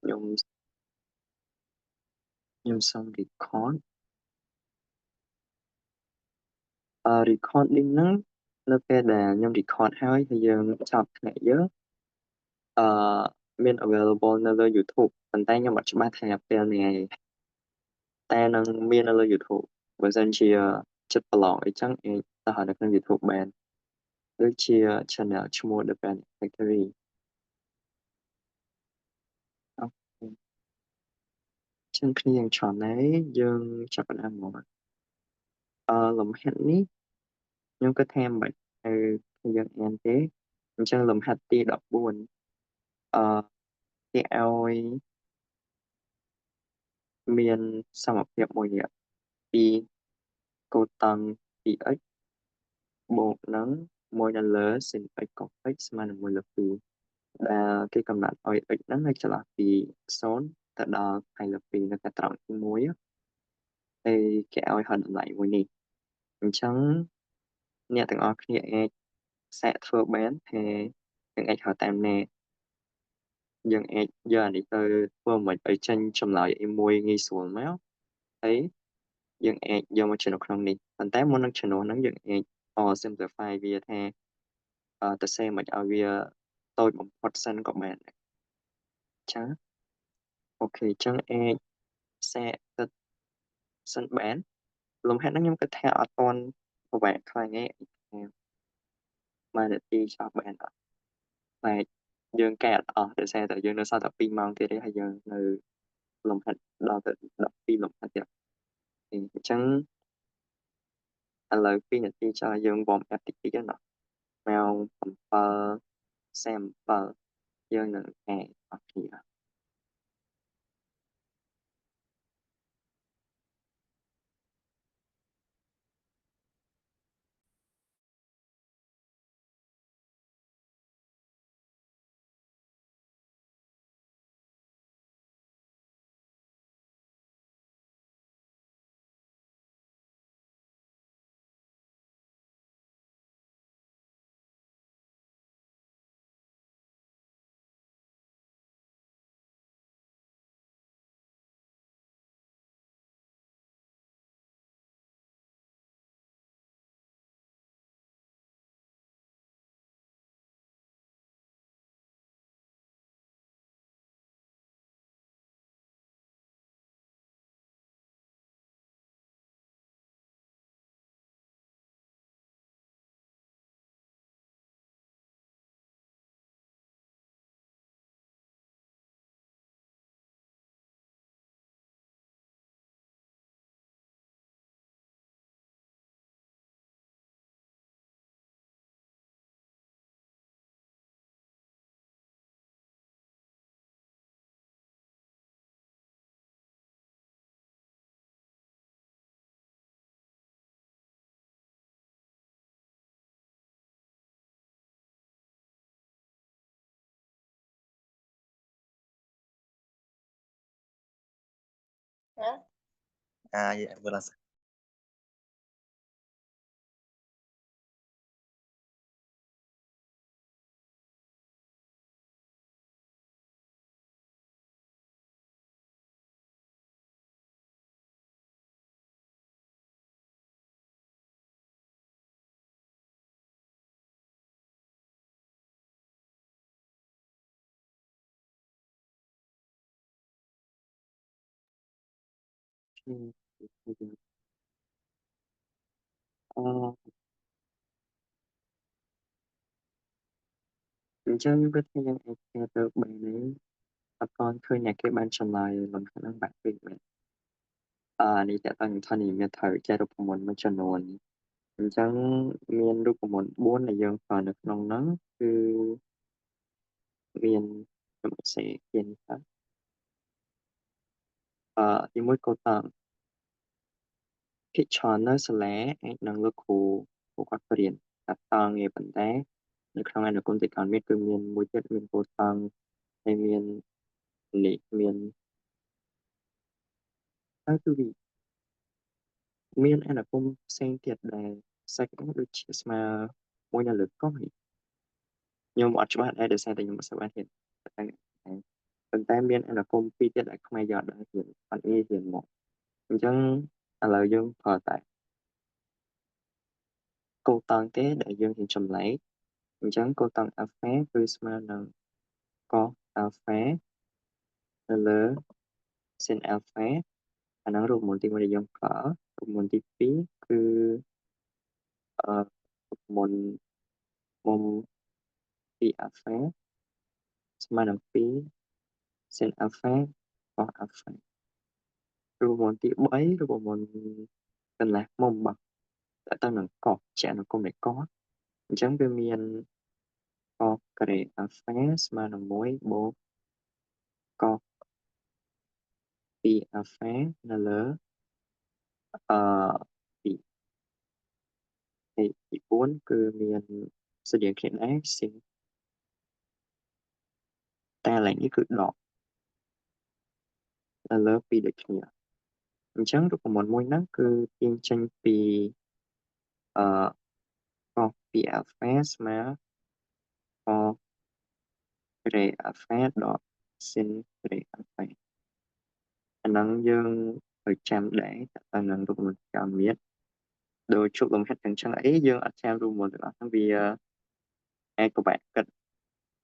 ខ្ញុំសូម record recording ហ្នឹងនៅពេលដែលខ្ញុំ record ហើយយើងចប់ថ្ងៃយើងអឺមាន available នៅលើ YouTube ប៉ុន្តែខ្ញុំអត់ច្បាស់ថាពេលណាតែនឹងមាននៅលើ YouTube បើសិនជាចិត្តប្រឡងអីចឹងអាចទៅហៅនៅក្នុង YouTube បានដូចជា channel ឈ្មោះ The Panic Factory អូខេចឹងគ្នាយ៉ាងច្រើនហើយយើងចាប់ផ្ដើមមកលំហាត់នេះខ្ញុំគិតថាមិនបាច់ឲ្យយើងអានទេអញ្ចឹងលំហាត់ទី14អឺគេឲ្យមានសមភាពមួយនេះពីកូតាំង 2x បូកនឹងមួយនៅលើ sin x cos x ស្មើនឹង1លើ2ដែលគេកំណត់ឲ្យ x ហ្នឹងឲ្យចន្លោះពី0ទៅដល់ 2 លើ2នៅតែត្រង់ទី1ហើយគេឲ្យហៅតម្លៃមួយនេះអញ្ចឹងអ្នកទាំងអស់គ្នាអាចសាកធ្វើបានថាយើងអាចហៅតាមណាយើងអាចយកអានេះទៅធ្វើមិនឲ្យចេញចម្លើយអីមួយងាយស្រួលមកហើយយើងអាចយកមកចំនួនក្នុងនេះប៉ុន្តែមុននឹងចំនួនហ្នឹងយើងអាចsimplify វាថាទៅសេមិនឲ្យវាតូចបំផុតសិនក៏បានដែរចាអូខេអញ្ចឹងអាចសាកទៅសិនបានលំហាត់ហ្នឹងខ្ញុំគិតថាអត់ទាន់ពិបាកខ្លាំងទេមួយនាទីចប់បានអត់តែយើងកែអត់អស់ដោយសារតែយើងនៅសល់តែ2ម៉ោងទៀតទេហើយយើងនៅលំហាត់ដល់ទៅ12លំហាត់ទៀតអញ្ចឹងឥឡូវ2នាទីចោលយើង warm up តិចតិចណាម៉ោង7:37យើងនឹងកែអស់គ្នាvừa làអញ្ចឹងខ្ញុំគិតថាយើងអាចកែទៅ3នេះអត់ទាន់ឃើញអ្នកគេបានឆ្លើយលំហាត់ហ្នឹងបាក់ពេកមែននេះតើតើថានេះមានត្រូវចែករូបមន្តមួយចំនួនអញ្ចឹងមានរូបមន្ត4ដែលយើងប្រើនៅក្នុងហ្នឹងគឺមានខ្ញុំអត់សេគេនេះថាទី1កូតាំងភិកច្រើននៅសាលាអាចនឹងលោកគ្រូគាត់បរៀនតាក់តងឯប៉ុន្តែនៅក្នុងអនុគមទីក្រុងមានគឺមានមួយទៀតមានកូតាំងហើយមាននេះមានហើយគឺវាមានអនុគមផ្សេងទៀតដែលសាច់ហ្នឹងដូចជាស្មើមួយនៅលើកោះនេះខ្ញុំអត់ច្បាស់ដែរដោយសារតែខ្ញុំអត់សូវបានហ៊ានតែ ប៉ុន្តែមានអនុគមពីរទៀតដែលខ្មែរយើងអត់ដឹងរៀនអត់ងាយរៀនមកអញ្ចឹងឥឡូវយើងប្រើតែគោលតង់ទេដែលយើងរៀនចម្លែកអញ្ចឹងគោលតង់ alpha គឺស្មើនឹង cos alpha នៅលើ sin alpha អាហ្នឹងរូបមន្តទី1ដែលយើងប្រើរូបមន្តទី2គឺរូបមន្តមុំពី alpha ស្មើនឹង2 sin alpha cos alpha រូបមន្តទី3រូបមន្តកន្លះមុំបាទតើតើនឹងកោសជាអនុគមនៃកោសអញ្ចឹងវាមានកោសការ៉េ alpha ស្មើនឹង1បូកកោស2 alpha នៅលើអឺ2ទី4គឺមានស្រដៀងគ្នាដែរ sin តែកន្លែងនេះគឺដកនៅលើ2ដូចគ្នាអញ្ចឹងរូបមន្តមួយហ្នឹងគឺទាញចេញពីអឺ cos 2 alpha ស្មើ cos ការ៉េ alpha ដក sin ការ៉េ alpha អាហ្នឹងយើងត្រូវចាំដែរតែនឹងរូបមន្តកាមាត្រដោយជប់លំហាត់ទាំងចឹងអីយើងអត់ចាំរូបមន្តទាំងអស់ហ្នឹងវាអាចពិបាកគិត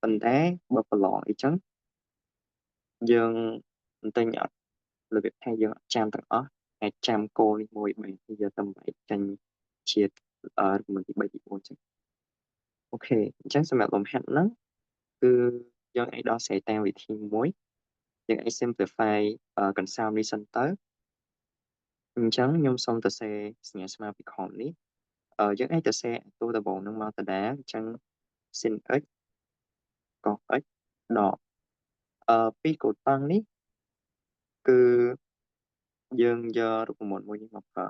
ប៉ុន្តែបើប្រឡងអីចឹងយើងមិនតែអត់របៀបថាយើងអត់ចាំទាំងអស់អាចចាំគោលនេះមួយបែបយើងតែបែកចេញជារូបមន្តទី3ទី4ចឹងអូខេអញ្ចឹងសម្រាប់លំហាត់ហ្នឹងគឺយើងអាចដោះស្រាយតាមវិធីមួយយើងអាច simplify កន្សោមនេះសិនទៅអញ្ចឹងខ្ញុំសូមទៅសេសញ្ញាស្មើពីខមនេះយើងអាចទៅសេតួដំបូងនឹងមកដដែលអញ្ចឹង sin x cos x ដកពីកូតង់នេះគឺយើងយករូបមន្តមួយនេះមកប្រើ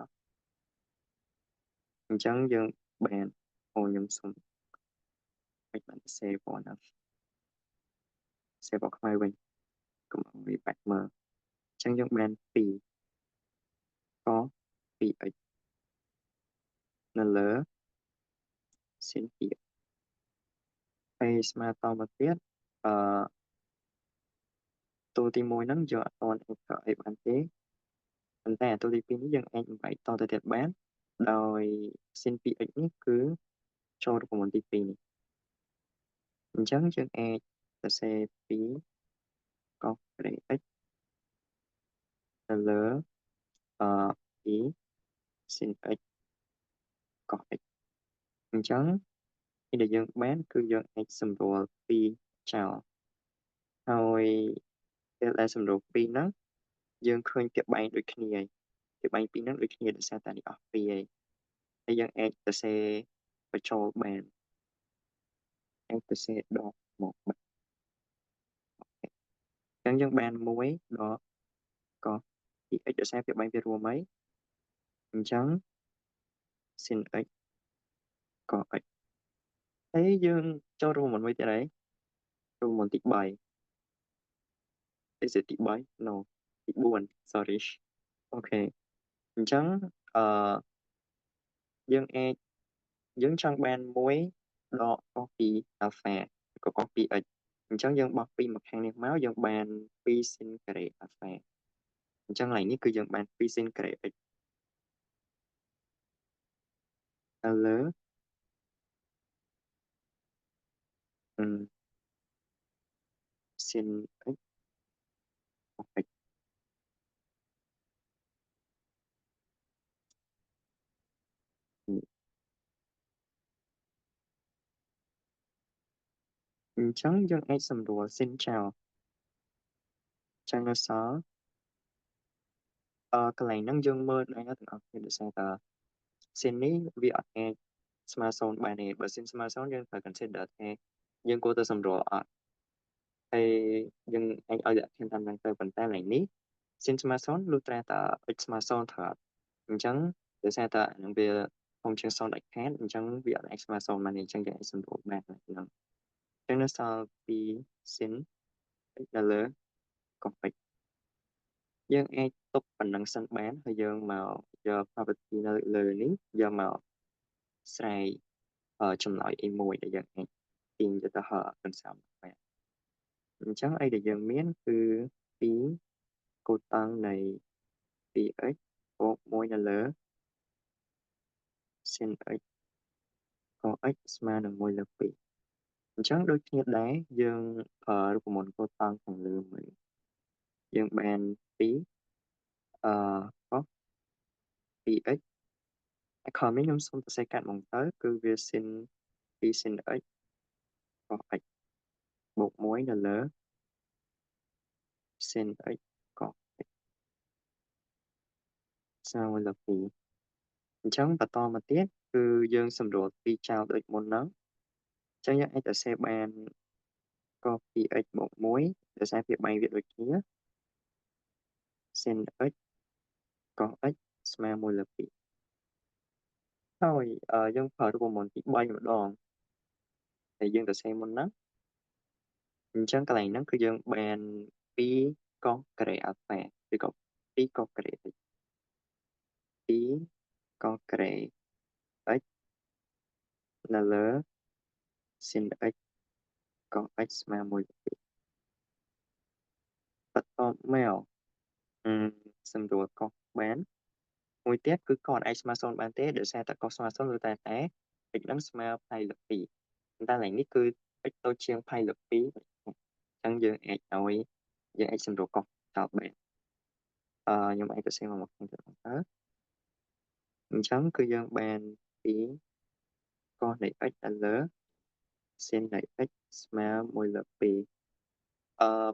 អញ្ចឹងយើងបានខ្ញុំសូមមិនបានសេពណ៌ណាសេពខ្មែរវិញកុំឲ្យវាបាច់មើលអញ្ចឹងយើងបាន2 cos 2x នៅលើ sin 2ហើយស្មើតមកទៀតអឺតួទី1ហ្នឹងយើងអត់ទាន់អាចប្រើអីបានទេប៉ុន្តែតួទី2នេះយើងអាចបែកតទៅទៀតបានដោយ sin 2x នេះគឺចូលរូបមន្តទី2នេះអញ្ចឹងយើងអាចសរសេរ2 cos ការ៉េ x ទៅលើ2 sin x cos x អញ្ចឹងនេះដែលយើងបានគឺយើងអាចសម្រួល2ចោលហើយពេលដែលសម្រួល2ហ្នឹងយើងឃើញពាក្យបែងដូចគ្នាហើយពាក្យបែងពីរហ្នឹងដូចគ្នាដោយសារតែនេះអស់2ហើយយើងអាចសរសេរបញ្ចូលបានអាចសរសេរដកមកបានអញ្ចឹងយើងបាន1ដក cos 2x ដោយសារពាក្យបែងវារួមហើយអញ្ចឹង sin x cos x ហើយយើងចូលរួមមួយទៀតហើយរួមទី3ទី3 no ទី4 sorry អូខេអញ្ចឹងអឺយើងអាចយើងចង់បាន1ដក cos 2 alpha ក៏ cos 2x អញ្ចឹងយើងបោះ2មកខាងនេះមកយើងបាន2 sin ការ៉េ alpha អញ្ចឹងកន្លែងនេះគឺយើងបាន2 sin ការ៉េ x ទៅលើsin x cos x អញ្ចឹងយើងអាចសម្រួល sin ចោលចឹងនៅសល់កន្លែងហ្នឹងយើងមើលដែរទាំងអស់គ្នាដោយសារតើ sin នេះវាអត់អាចស្មើ0បានទេបើ sin ស្មើ0យើងត្រូវ consider ថាយើងគួរទៅសម្រួលអត់ហើយយើងអាចឲ្យលក្ខខណ្ឌតាមហ្នឹងទៅប៉ុន្តែកន្លែងនេះ sin ស្មើ0លុះត្រាតែ x ស្មើ0ត្រូវអត់អញ្ចឹងដោយសារតែអានឹងវាធំជាង0ដាច់ខាតអញ្ចឹងវាអត់អាចស្មើ0បានទេអញ្ចឹងយើងអាចសម្រួលបានហ្នឹងអញ្ចឹងនៅសល់ពី sin x នៅលើ cos x យើងអាចទុកប៉ុណ្ណឹងសិនបានហើយយើងមកយក property នៅលើនេះយកមកស្រាយចម្លើយ A1 ដែលយើងអាចទាញទៅហៅកន្សោមបាន chẳng ai để dần miễn cứ phí cô tăng này phí x có môi là lớn sin x có x mà là môi là phí chẳng đôi khi đấy dương ở của một cô tăng thằng lừa mình dương bàn phí có phí x còn mấy nhóm xong ta sẽ cạn bằng tới cứ việc sin phí sin x có x một mối là lớn sin x có x sao là phí chẳng và to mà tiết cứ dương xâm đồ phí trao được một nắng chẳng những ta sẽ bàn có phí x một mối để sẽ việc bay việc đôi kia sin x có x mà môi là phí thôi dân phở của mình chỉ bay một đòn thì dân ta xem một nắng chẳng cái này nó cứ dân bàn phí có kể ở phẻ thì có phí có kể phí có kể x là lớn sin x có x mà môi là phí thật to mèo xâm đùa có bán môi tiết cứ còn x mà son bán tế để xe ta có xoa son lưu tài tế ít lắm smell hay lực phí người ta lại ní cứ x tôi chiên hay lực phí chẳng dân x nói dân x xâm đùa có tạo bạn nhưng mà anh sẽ xem vào một phần thử đó chẳng cứ dân bàn phí con này x là lớn xin này x mà môi là phí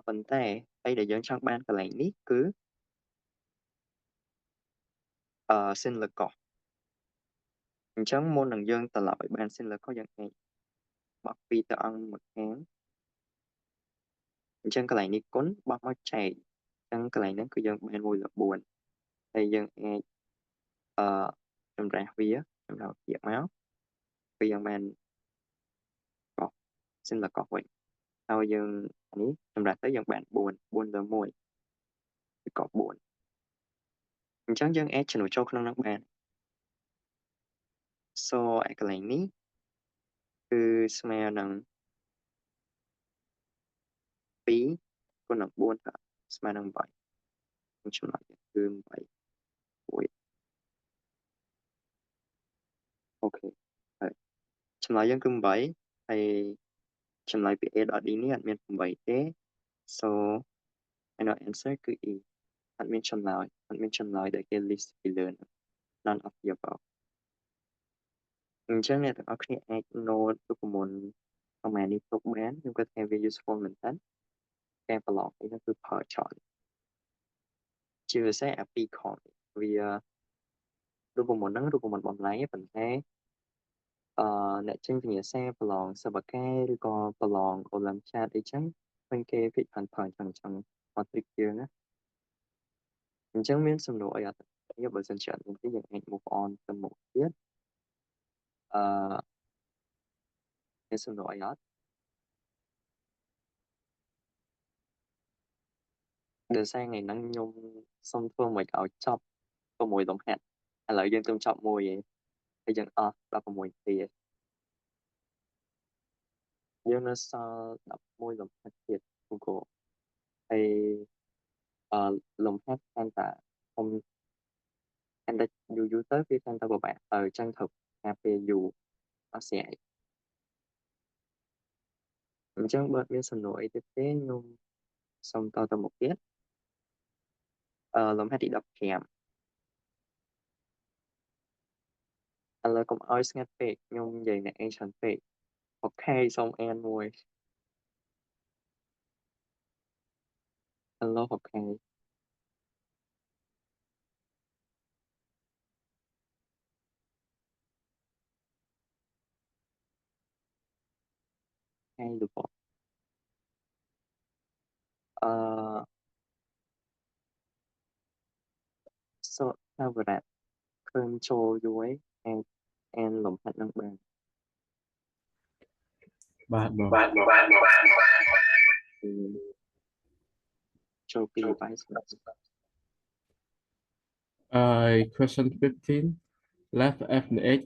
vấn đề đây để dân trong ban cái lại ní cứ xin là có chẳng môn lần dân tờ lợi ban xin là có dân này bọc phí tờ ăn một tháng chẳng cái lại ní cún bọc nó chạy chẳng cái lại nó cứ dân ban môi là buồn đây dân nghe trong ra vía trong đầu diệt máu vì dân ban có xin là có vậy sau dân ní trong ra tới dân bạn buồn buồn là môi có buồn chẳng dân ép cho nó cho không năng ban so cái lại ní cứ smell năng phí của năng buồn cả smell năng vậy chúng lại cứ vậy ui ok rồi chúng lại dân cứ vậy hay chúng lại bị đọt đi ní admin vậy thế so I know answer cứ y admin chúng lại để cái list bị lớn none of the above chẳng này tôi khi ai node tôi cũng muốn không mà đi tốt bán nhưng có thể về useful mình tính cái blog thì nó cứ phở chọn chưa sẽ apply còn vì tôi cũng muốn nâng tôi cũng muốn bấm lấy phần thế nè chân thì xe blog sau bậc cái rồi có blog ở làm chat đi chăng bên kia bị phản phản chẳng chẳng hoặc tích kia nữa chẳng miễn xâm lỗi ở cái bởi dân chuyện những cái dạng move on từ một tiết miễn xâm lỗi ở được sang ngày nắng nhung xong phương mày ảo chọc có mùi lồng hẹn hay là dân trong chọc mùi hay dân đọc có mùi thì dân nó sao đọc mùi lồng hẹn thiệt Google hay lồng hẹn anh ta không anh ta dù tới khi anh ta của bạn ở chân thực HP dù nó sẽ chẳng bớt miễn sân nổi tiếp tế nhung xong tao tao một tiết lồng hẹn đi đọc kèm anh là cũng ơi nghe phê nhung vậy nè anh chẳng phê ok xong em mùi hello ok hay được không so sao vừa đạt control dưới and lồng hẹn năng bàn Bạn rồi. cho cái device Question 15. Let f of x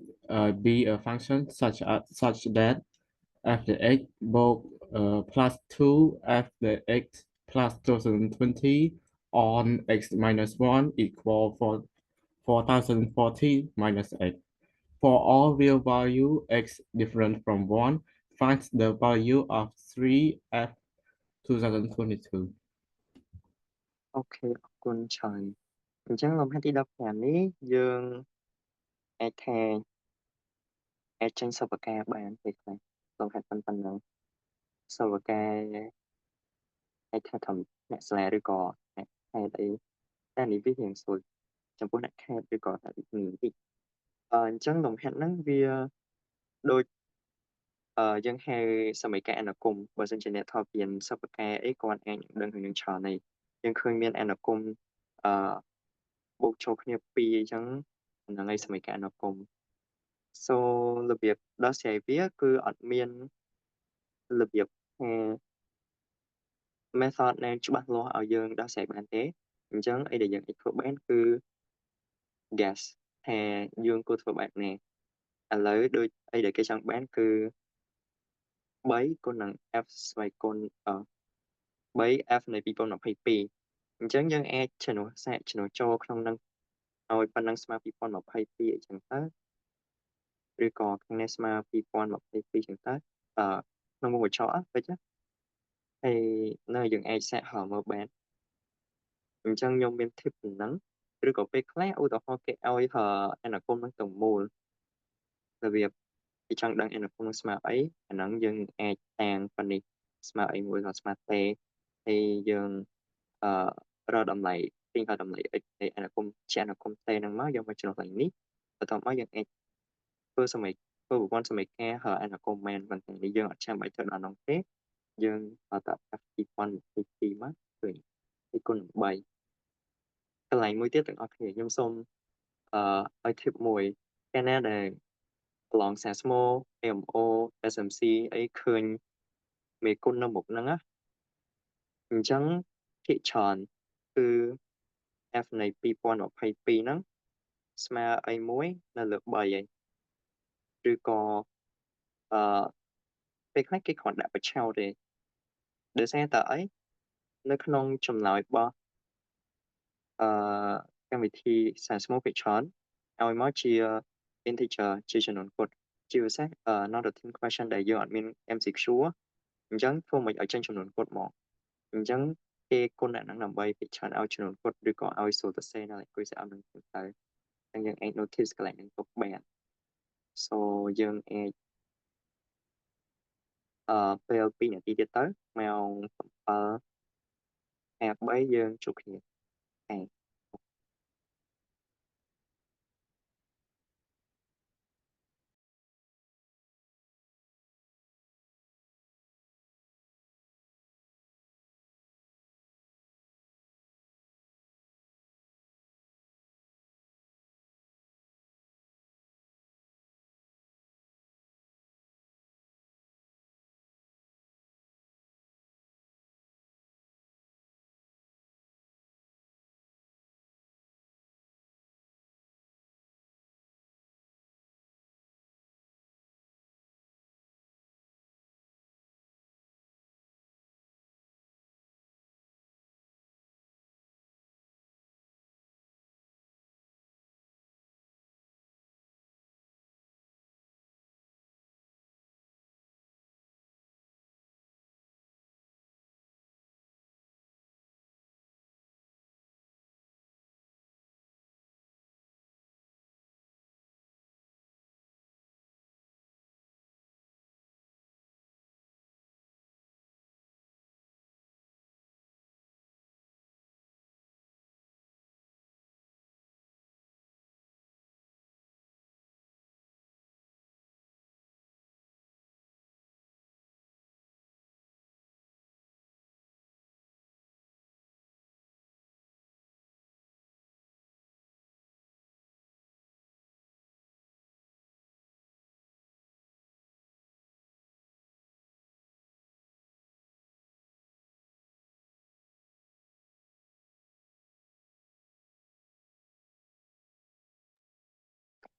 be a function such that f of x both plus 2f the x plus 2020 on x minus 1 equal 4040 minus x. For all real value x different from 1, find the value of 3f 2022. អូខេអរគុណច្រើនអញ្ចឹងលំហាត់ទី15នេះយើងអាចថាអាចចេញសិប្បការបានពេលខ្លះលំហាត់ប៉ុណ្ណឹងសិប្បការអាចថាធំអ្នកសាលាឬក៏អ្នកខេត្តអីតែនេះវារៀងស្រួលចំពោះអ្នកខេត្តឬក៏អ្នកវិជ្ជាតិចអញ្ចឹងលំហាត់ហ្នឹងវាដូចយើងហៅសម័យកាលអាណាគមបើសិនជាអ្នកថតរៀនសិប្បការអីគាត់អាចដឹងរឿងនឹងច្រើនហើយយើងឃើញមានអាណាគមអឺបូកចូលគ្នា2អញ្ចឹងហ្នឹងហើយសម័យកាលអាណាគម so របៀបដោះស្រាយវាគឺអត់មានរបៀបថា method ណាច្បាស់លាស់ឲ្យយើងដោះស្រាយបានទេអញ្ចឹងអីដែលយើងអាចធ្វើបានគឺ guess ថាយើងគួរធ្វើបែបណាឥឡូវដូចអីដែលគេចង់បានគឺ3គុណនឹង f ស្វ័យគុណ3f នៃ2022អញ្ចឹងយើងអាចឆ្នោតចូលក្នុងនឹងឲ្យប៉ុណ្ណឹងស្មើ2022អីចឹងទៅឬក៏ខាងនេះស្មើ2022ចឹងទៅក្នុងមុខបញ្ឆោតពេចហើយនៅយើងអាចសាកហៅមើលបានអញ្ចឹងខ្ញុំមាន tip ប៉ុណ្ណឹងឬក៏ពេលខ្លះឧទាហរណ៍គេឲ្យអនាគតនឹងទៅមូលរបៀបគេចង់ដឹងអនាគតនឹងស្មើអីអាហ្នឹងយើងអាចតាំងប៉ុណ្នេះស្មើអីមួយក៏ស្មើទេហើយយើងអឺរកតម្លៃទិញឲ្យតម្លៃ x នៃអនាគតជាអនាគតទេហ្នឹងមកយកមកចំណុចកន្លែងនេះបន្ទាប់មកយើងអាចធ្វើប្រព័ន្ធសម័យការហៅអនាគតមែនប៉ុន្តែនេះយើងអត់ចាំបាច់ទៅដល់នោះទេយើងហៅតែ F2022 មកឃើញពីគុណនឹង3កន្លែងមួយទៀតទាំងអស់គ្នាខ្ញុំសូមឲ្យ tip មួយកាលណាដែលប្រឡងសាស្មូ AMO SMC អីឃើញមេគុណនៅមុខហ្នឹងណាអញ្ចឹងភាគច្រើនគឺ F នៃ2022ហ្នឹងស្មើអីមួយនៅលើ3ហើយឬក៏អឺពេលខ្លះគេគ្រាន់ដាក់បិឆោតទេដោយសារតែអីនៅក្នុងចម្លើយរបស់អឺកម្មវិធីសាស្ត្រស្មូភាគច្រើនឲ្យមកជា integer ជាចំនួនគត់ជាពិសេសnot a thin question ដែលយើងអត់មាន MCQ អញ្ចឹងធ្វើមិនឲ្យចេញចំនួនគត់មកអញ្ចឹងគេគុណអ្នកហ្នឹងដើម្បីភាគច្រើនឲ្យចំនួនគត់ឬក៏ឲ្យសូត្រសរសេរនៅអង្គុយស្អាតនឹងទៅអញ្ចឹងយើងអាច notice កន្លែងហ្នឹងទុកបាន so យើងអាចពេល2នាទីទៀតទៅម៉ោង7:53យើងជួបគ្នាហើយ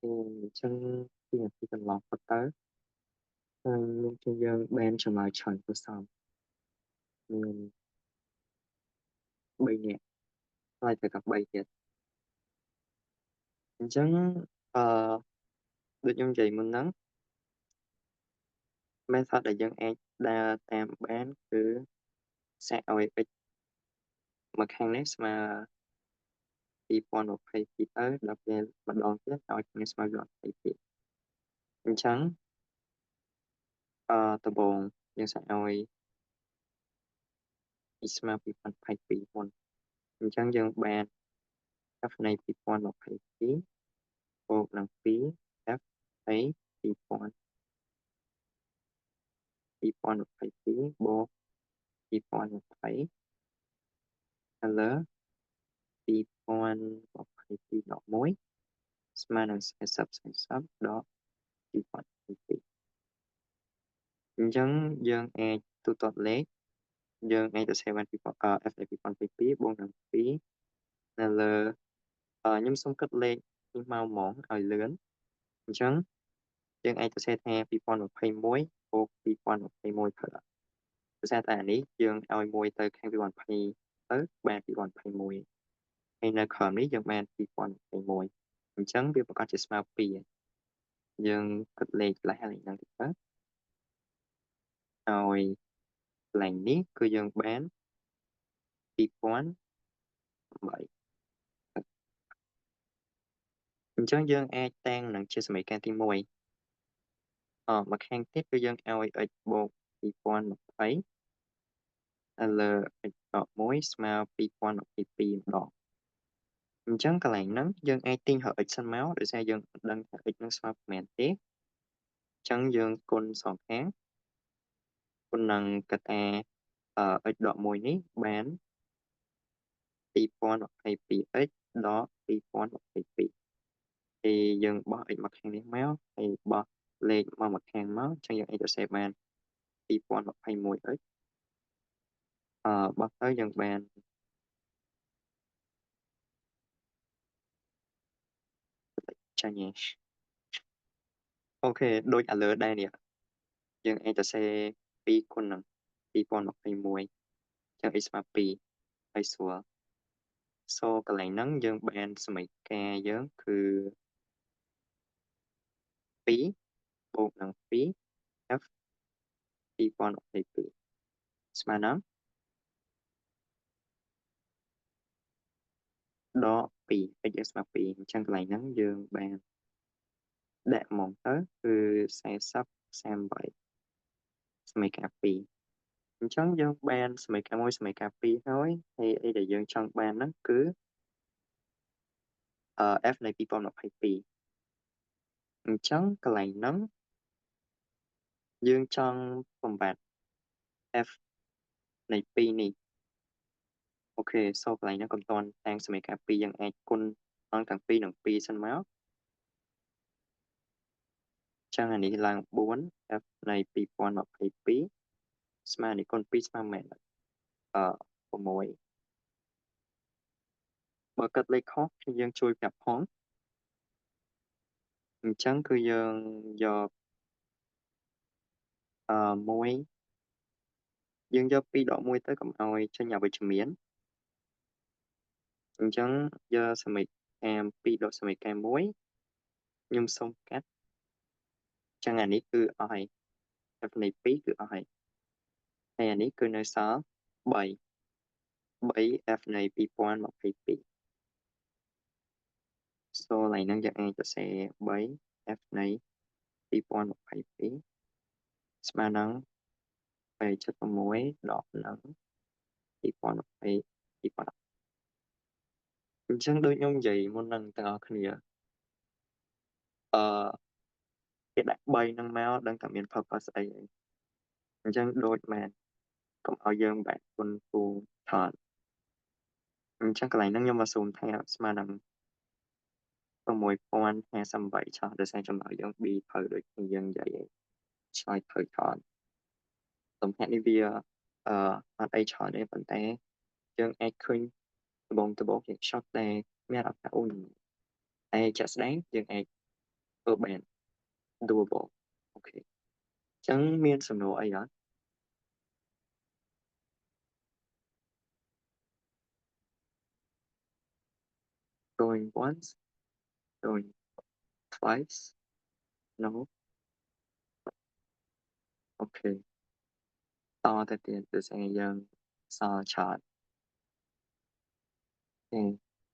អញ្ចឹង2នាទីកន្លងផុតទៅហើយមានជា dương ban cho mà chọn của xong mình bay nè lại phải gặp bay thiệt chẳng được như vậy mình nắng method là dân ai đa tam bán cứ sẽ ở ít mà khang nét mà đi quan một hay thì tới đọc lên mà đón tiếp ở trong mà gọi hay thì chẳng tờ bồn dân sẽ ở isma bị quan hay thì quan chẳng dân ban các này bị quan một hay thì bộ năng phí các ấy bị quan một hay thì bộ bị quan một hay là bị quan một hay thì đỏ mối mà năng sẽ sắp đó bị quan hay thì chẳng dân ai tu tốt lết dân ai tự xem anh bị FA bị quan phí bộ năng phí là nhưng xong cất lên nhưng mau món ở lớn chẳng dân ai tự xe theo bị quan một hay muối bộ bị quan một hay muối thật tự xe tạiนี้dân ai muối tới khang bị quan hay tới ba bị quan hay muối hay nơi khởiนี้dân ban bị quan hay muối chẳng biết một con chỉ smart pi dân cất lên lại hay năng thực tế rồi lànhนี้คือdân bán bị quan vậy chẳng dân ai tăng năng chia sẻ cái tin muối mà khang tiếpគឺយើងឲ្យ x បូក2020 លើ x ដក1ស្មើ2022ម្ដងអញ្ចឹងកន្លែងហ្នឹងយើងអាចទាញរក x សិនមកដោយសារយើងមិនដឹងថា x នឹងស្មើប៉ុន្មានទេអញ្ចឹងយើងគុណសងខាងគុណនឹងកតា x ដក1នេះបាន 2022x ដក2022thì យើងបោះ x មកខាងនេះមកហើយបោះលេខមកខាងមកអញ្ចឹងយើងអាចទៅសេបាន 2021x បោះទៅយើងបានចាញ់អូខេដូចឥឡូវដែរនេះយើងអាចទៅសេ2គុណនឹង2021ចឹង x ស្មើ2ហើយស្រួលសូកន្លែងហ្នឹងយើងបានសមីការយើងគឺ2បូកនឹង2 f 2022ស្មើនឹងដក2 x ស្មើ2អញ្ចឹងកន្លែងហ្នឹងយើងបានដាក់មកទៅគឺ40 38សមីការ2អញ្ចឹងយើងបានសមីការ1សមីការ2ហើយហើយអីដែលយើងចង់បានហ្នឹងគឺf នៃ2022អញ្ចឹងកន្លែងហ្នឹងយើងចង់បំបត្តិ f នៃ2នេះអូខេសូកន្លែងហ្នឹងកុំតន់តាំងសមីការ2យើងអាចគុណអង្គទាំង2និង2សិនមកចឹងអានេះឡើង4 f នៃ2022ស្មើនេះគុណ2ស្មើមែន6បើគិតលេខខុសយើងជួយប្រាប់ផងអញ្ចឹងគឺយើងយក1យើងយក2ដក1ទៅកុំឲ្យចេញអវិជ្ជមានអញ្ចឹងយកសមីការ2ដកសមីការ1ខ្ញុំសូមកាត់ចឹងអានេះគឺអស់ហើយ f នៃ2គឺអស់ហើយហើយអានេះគឺនៅសល់3 f នៃ2022សូឡៃហ្នឹងយើងអាចសរសេរ3 f នៃ2022ស្មើនឹង2.6ដកនឹង2020អញ្ចឹងដូចខ្ញុំនិយាយមុននឹងទាំងអស់គ្នាអឺគេដាក់3ហ្នឹងមកដឹងតែមាន purpose អីអញ្ចឹងដូចមែនកុំឲ្យយើងបែកគុណគូថតអញ្ចឹងកន្លែងហ្នឹងខ្ញុំមកស៊ូមថាស្មើនឹង6058ឆោះដោយសារចំណុចយើង B ត្រូវដូចគ្នាយើងនិយាយឆ្លើយត្រូវថតទំហំនេះវាអត់អីច្រើនទេប៉ុន្តែយើងអាចឃើញដបងយើង shot ដែលមានអត្ថអូនតែជាក់ស្ដែងយើងអាចធ្វើបាន doable អូខេ Chẳng miên sầm nổ ấy đó. Going once, going twice. No. Ok. To từ tiền từ sẽ dân so chọn. Ok.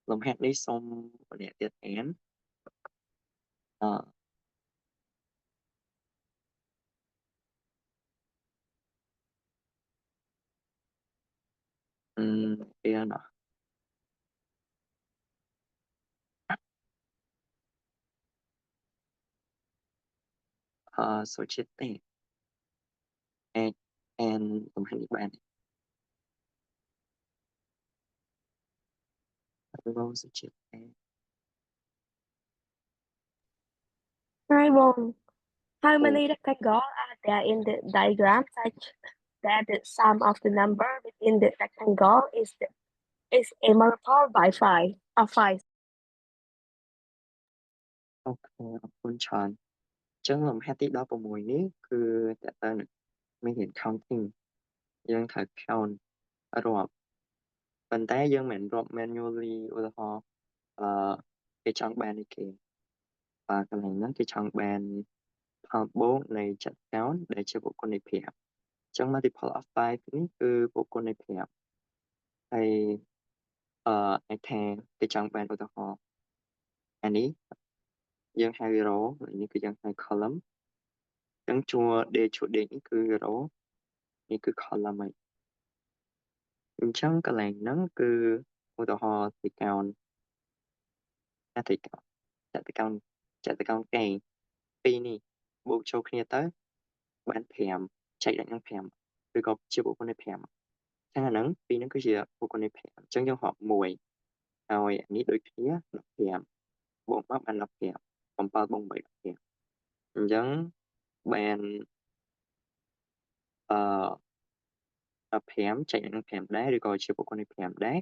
Lồng hẹn đi xong để tiết én. Ờ. Kia nọ. Số chết tệ. And, and lồng hẹn đi bạn. Hello, số chết tệ. Raymond, how Ồ. many rectangles are there in the diagram such that the sum of the number within the rectangle is a multiple by five of five? Ok. ขอบคุณ chọn. ចឹងលំហាត់ទី16នេះគឺតើតើនឹងមានរៀន counting យើងត្រូវ count រាប់ប៉ុន្តែយើងមិនរាប់ manually ឧទាហរណ៍គេចង់បាននេះគេបាទកន្លែងហ្នឹងគេចង់បានផលបូកនៃចតុកោណដែលជាបុគ្គលនៃ5អញ្ចឹង multiple of 5នេះគឺបុគ្គលនៃ5ហើយអាចថាគេចង់បានឧទាហរណ៍អានេះយើងហៅ row នេះគឺយើងហៅ column អញ្ចឹងជួរដេកនេះគឺ row នេះគឺ column ហើយអញ្ចឹងកន្លែងហ្នឹងគឺឧទាហរណ៍ទីកោណទីកោណចតុកោណកែងពីរនេះបូកចូលគ្នាទៅបាន5ចែកដល់នឹង5ឬក៏ជាបុគ្គលនៃ5អញ្ចឹងអាហ្នឹងពីរហ្នឹងគឺជាបុគ្គលនៃ5អញ្ចឹងយើងរាប់1ហើយអានេះដូចគ្នា15បូកមកបាន15 7បូក8 15អញ្ចឹងបានអ15ចែកនឹង5ដែរឬក៏ជាបុគ្គលនៃ5ដែរ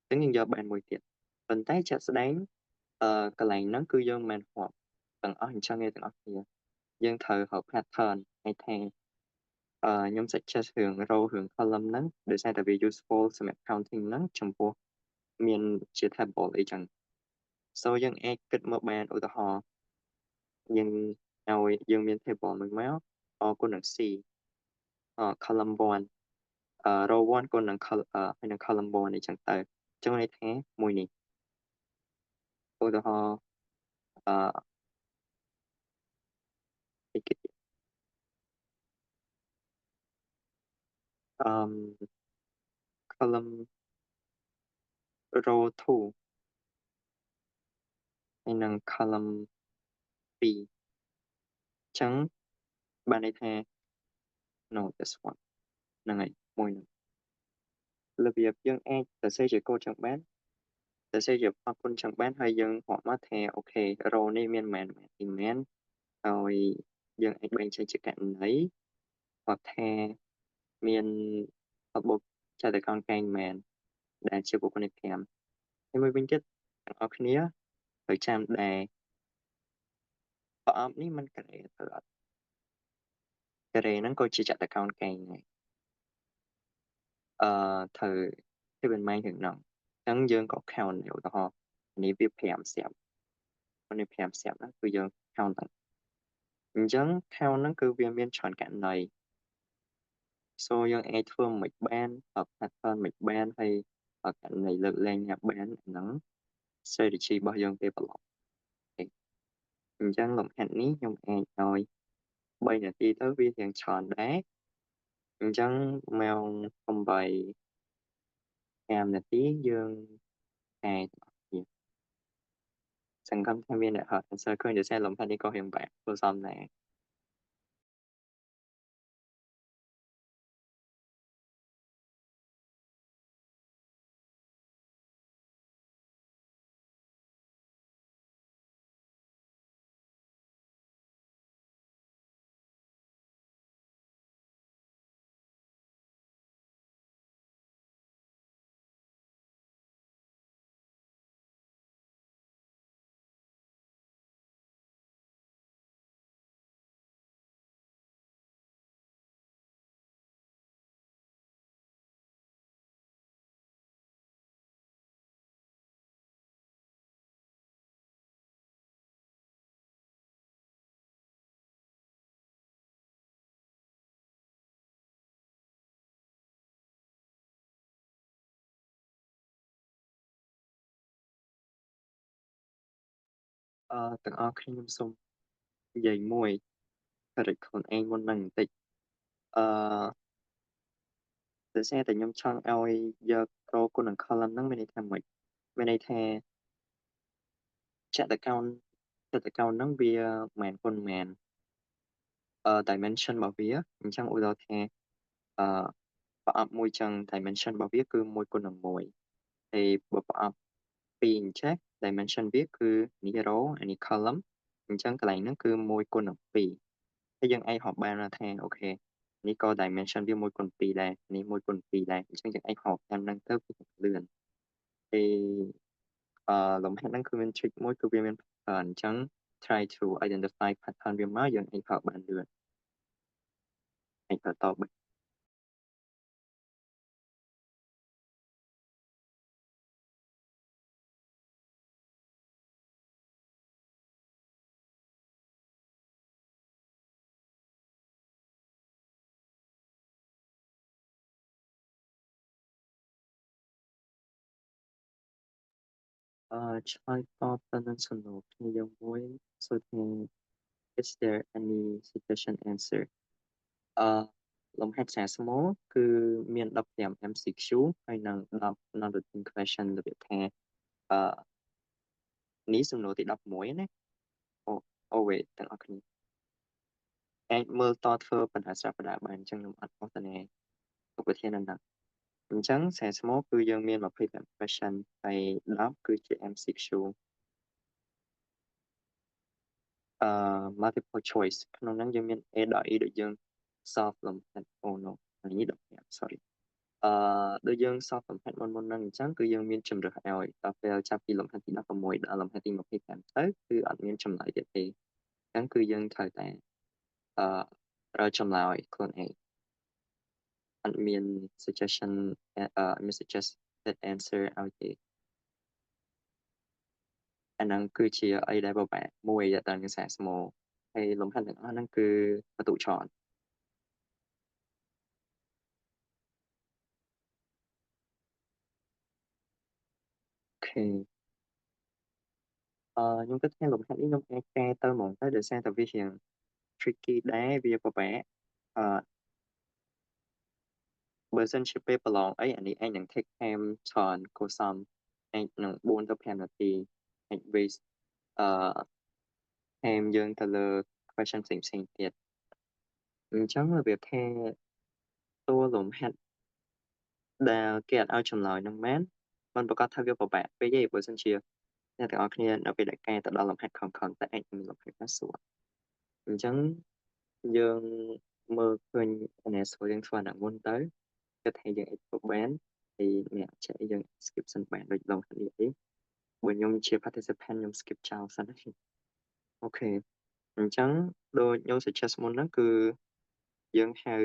អញ្ចឹងយើងយកបានមួយទៀតប៉ុន្តែជាក់ស្ដែងកន្លែងហ្នឹងគឺយើងមិនមែនរាប់ទាំងអស់អញ្ចឹងទេទាំងអស់គ្នាយើងត្រូវរក pattern ឲ្យថាខ្ញុំ suggest រឿង row រឿង column ហ្នឹងដោយសារតែវា useful សម្រាប់ counting ហ្នឹងចំពោះមានជា table អីចឹង so យើងអាចគិតមកបានឧទាហរណ៍យើងឲ្យយើងមាន table មួយមក R គុណនឹង C column 1 row 1គុណនឹងហើយនឹង column 1អីចឹងទៅអញ្ចឹងន័យថាមួយនេះឧទាហរណ៍អអីគេទៀតcolumn row 2ហើយនឹង column 2អញ្ចឹងបានន័យថា no this one ហ្នឹងហើយមួយហ្នឹងរបៀបយើងអាចសរសេរជាកូដចឹងបានសរសេរជាផលគុណចឹងបានហើយយើងរាប់មកថាអូខេ row នេះមានប៉ុន្មានហើយយើងអាចបែងចែកជាកណន័យគាត់ថាមានបុគ្គចតុកោណកែងប៉ុន្មានដែលជាបុគ្គលនៃ5ហើយមួយវិញទៀតទាំងអស់គ្នាត្រូវចាំដែរប្រអប់នេះมันការ៉េទៅអត់ការ៉េហ្នឹងក៏ជាចតុកោណកែងដែរត្រូវធ្វើមិនម៉េចถึงហ្នឹងអញ្ចឹងយើងក៏ count ដែរឧទាហរណ៍នេះវា5ស្រាប់នេះ5ស្រាប់ហ្នឹងគឺយើង count ទាំងអញ្ចឹង count ហ្នឹងគឺវាមានច្រើនករណី so យើងអាចធ្វើមិនបាន pattern មិនបានហើយករណីលើកលែងណាបានហ្នឹង strategy របស់យើងពេលប្រឡប់អញ្ចឹងលំហាត់នេះខ្ញុំអាចឲ្យ3នាទីទៅវារៀងច្រើនដែរអញ្ចឹងម៉ោង8 5នាទីយើងអាចសង្ឃឹមថាមានអ្នកហត់ answer ឃើញដោយសារលំហាត់នេះក៏រៀងបែបធ្វើសមដែរ ទាំងអស់គ្នាខ្ញុំសូមនិយាយមួយ correct ខ្លួនឯងមុននឹងបន្តិចដោយសារតែខ្ញុំចង់ឲ្យយក row គុណនឹង column ហ្នឹងមានន័យថាម៉េចមានន័យថាចតុកោណហ្នឹងវាមិនគុណមែនdimension របស់វាអញ្ចឹងឧទាហរណ៍ថាអឺប្រអប់មួយចឹង dimension របស់វាគឺ1គុណនឹង1ហើយបើប្រអប់2អញ្ចឹង dimension វាគឺនេះ row អានេះ column អញ្ចឹងកន្លែងហ្នឹងគឺ1គុណនឹង2ហើយយើងអាចរាប់បានថាអូខេនេះក៏ dimension វា1គុណ2ដែរនេះ1គុណ2ដែរអញ្ចឹងយើងអាចរាប់តាមហ្នឹងទៅវាលឿនហើយលំហាត់ហ្នឹងគឺមាន trick មួយគឺវាមាន pattern អញ្ចឹង try to identify pattern វាមកយើងអាចប្រើបានលឿនអាចប្រើតបឆ្លើយតបទៅនឹងសំណួរគ្នាយើងមួយសួរថា is there any suggestion answer លំហាត់សាស្ត្រស្មូលគឺមាន15 MCQ ហើយនិង10 non-routine question របៀបថានេះសំណួរទី11ណាអូវេទាំងអស់គ្នាអាចមើលតធ្វើបណ្ដាស្រាប់បណ្ដាបានអញ្ចឹងខ្ញុំអត់អស់តនេឧបធានហ្នឹងអញ្ចឹងសាស្ត្រស្មូលគឺយើងមាន25 question ហើយ10គឺជា MCQ multiple choice ក្នុងហ្នឹងយើងមាន A ដល់ E ដូចយើង solve លំហាត់no អានេះ15 sorry ដូចយើងសល់លំហាត់មុនហ្នឹងអញ្ចឹងគឺយើងមានជំរើសឲ្យដល់ពេលចាប់ពីលំហាត់ទី16ដល់លំហាត់ទី25ទៅគឺអត់មានចម្លើយទៀតទេអញ្ចឹងគឺយើងត្រូវតែរើចម្លើយខ្លួនឯងអត់មាន suggestion មាន suggested answer ឲ្យទេអាហ្នឹងគឺជាអីដែលពិបាកមួយទៅនឹងសាស្ត្រស្មូលហើយលំហាត់ទាំងអស់ហ្នឹងគឺបន្ទុកច្រើនអូខេខ្ញុំគិតថាលំហាត់នេះខ្ញុំអាចកែទៅហ្មងទៅដោយសារតែវាជា tricky ដែរវាពិបាកបើសិនជាពេលប្រឡងអីអានេះអាចនឹង take time ច្រើនគួរសមអាចនឹង4ទៅ5នាទីអាច waste time យើងទៅលើ question ផ្សេងទៀតអញ្ចឹងរបៀបថាតួលំហាត់ដែលគេអត់ឲ្យចម្លើយនឹងមែនมันប្រកាសថាវាពិបាកពេកទេបើសិនជាអ្នកទាំងអស់គ្នានៅពេលដែលកែទៅដល់លំហាត់ខំតែអាចមានលំហាត់ណាស្រួលអញ្ចឹងយើងមើលឃើញអាស្រួលយើងធ្វើអាហ្នឹងមុនទៅគិតថាយើងអាចធ្វើបានហើយអ្នកចេះយើង skip សិនបានដូចលំហាត់នេះទេបើខ្ញុំជា participant ខ្ញុំ skip ចោលសិនណាអូខេអញ្ចឹងដូចខ្ញុំ suggest មុនហ្នឹងគឺយើងហៅ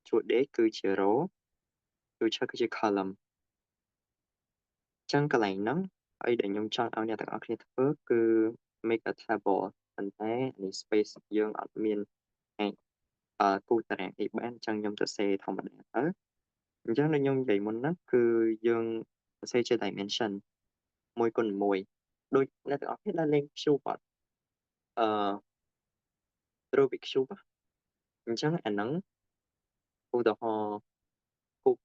ជួរដេកគឺជា row ជួរឈើគឺជា column អញ្ចឹងកន្លែងហ្នឹងអីដែលខ្ញុំចង់ឲ្យអ្នកទាំងអស់គ្នាធ្វើគឺ make a table ប៉ុន្តែនេះ space យើងអត់មានអាចគូតារាងអីបានអញ្ចឹងខ្ញុំសរសេរធម្មតាទៅអញ្ចឹងដូចខ្ញុំនិយាយមុនហ្នឹងគឺយើងសរសេរជា dimension 1គុណ1ដូចអ្នកទាំងអស់គ្នាដែលលេង cube អត់Rubik cube អញ្ចឹងអាហ្នឹងឧទាហរណ៍ cube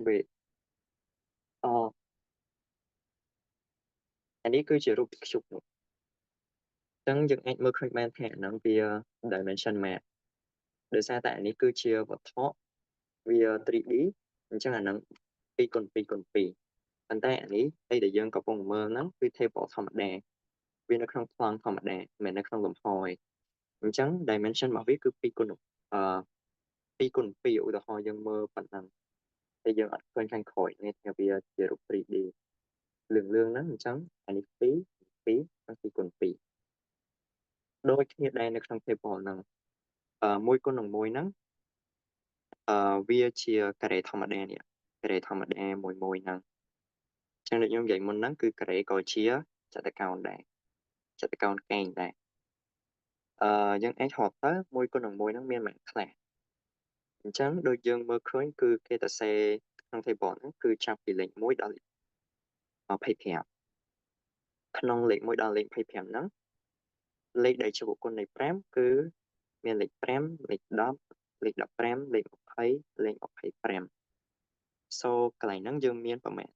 វេអានេះគឺជា Rubik cube នោះអញ្ចឹងយើងអាចមើលឃើញបានថាអាហ្នឹងវា dimension map ដោយសារតែអានេះគឺជាវត្ថុវា 3D អញ្ចឹងអាហ្នឹង2គុណ2គុណ2ប៉ុន្តែអានេះអីដែលយើងកំពុងមើលហ្នឹងគឺ table ធម្មតាវានៅក្នុងប្លង់ធម្មតាមិនមែននៅក្នុងលំហទេអញ្ចឹង dimension របស់វាគឺ2គុណ2គុណ2ឧទាហរណ៍យើងមើលប៉ុណ្ណឹងតែយើងអត់ឃើញខាងក្រោយនេះថាវាជារូប 3D លឿងហ្នឹងអញ្ចឹងអានេះ2 2និង2គុណ2ដូចគ្នាដែរនៅក្នុង table ហ្នឹង1គុណនឹង1ហ្នឹងវាជាការ៉េធម្មតានេះការ៉េធម្មតាមួយហ្នឹងអញ្ចឹងដូចខ្ញុំនិយាយមុនហ្នឹងគឺការ៉េក៏ជាចតុកោណដែរចតុកោណកែងដែរយើងអាចរាប់ទៅ1គុណនឹង1ហ្នឹងមានម៉ាក់ខ្លះអញ្ចឹងដូចយើងមើលឃើញគឺគេសរសេរក្នុង table ហ្នឹងគឺចាប់ពីលេខ1ដល់25 ក្នុងលេខ1ដល់លេខ25ហ្នឹងលេខដែលជាបុគ្គលនៃ5គឺមានលេខ5លេខ10លេខ15លេខ20លេខ25 so កន្លែងហ្នឹងយើងមានប្រមាណ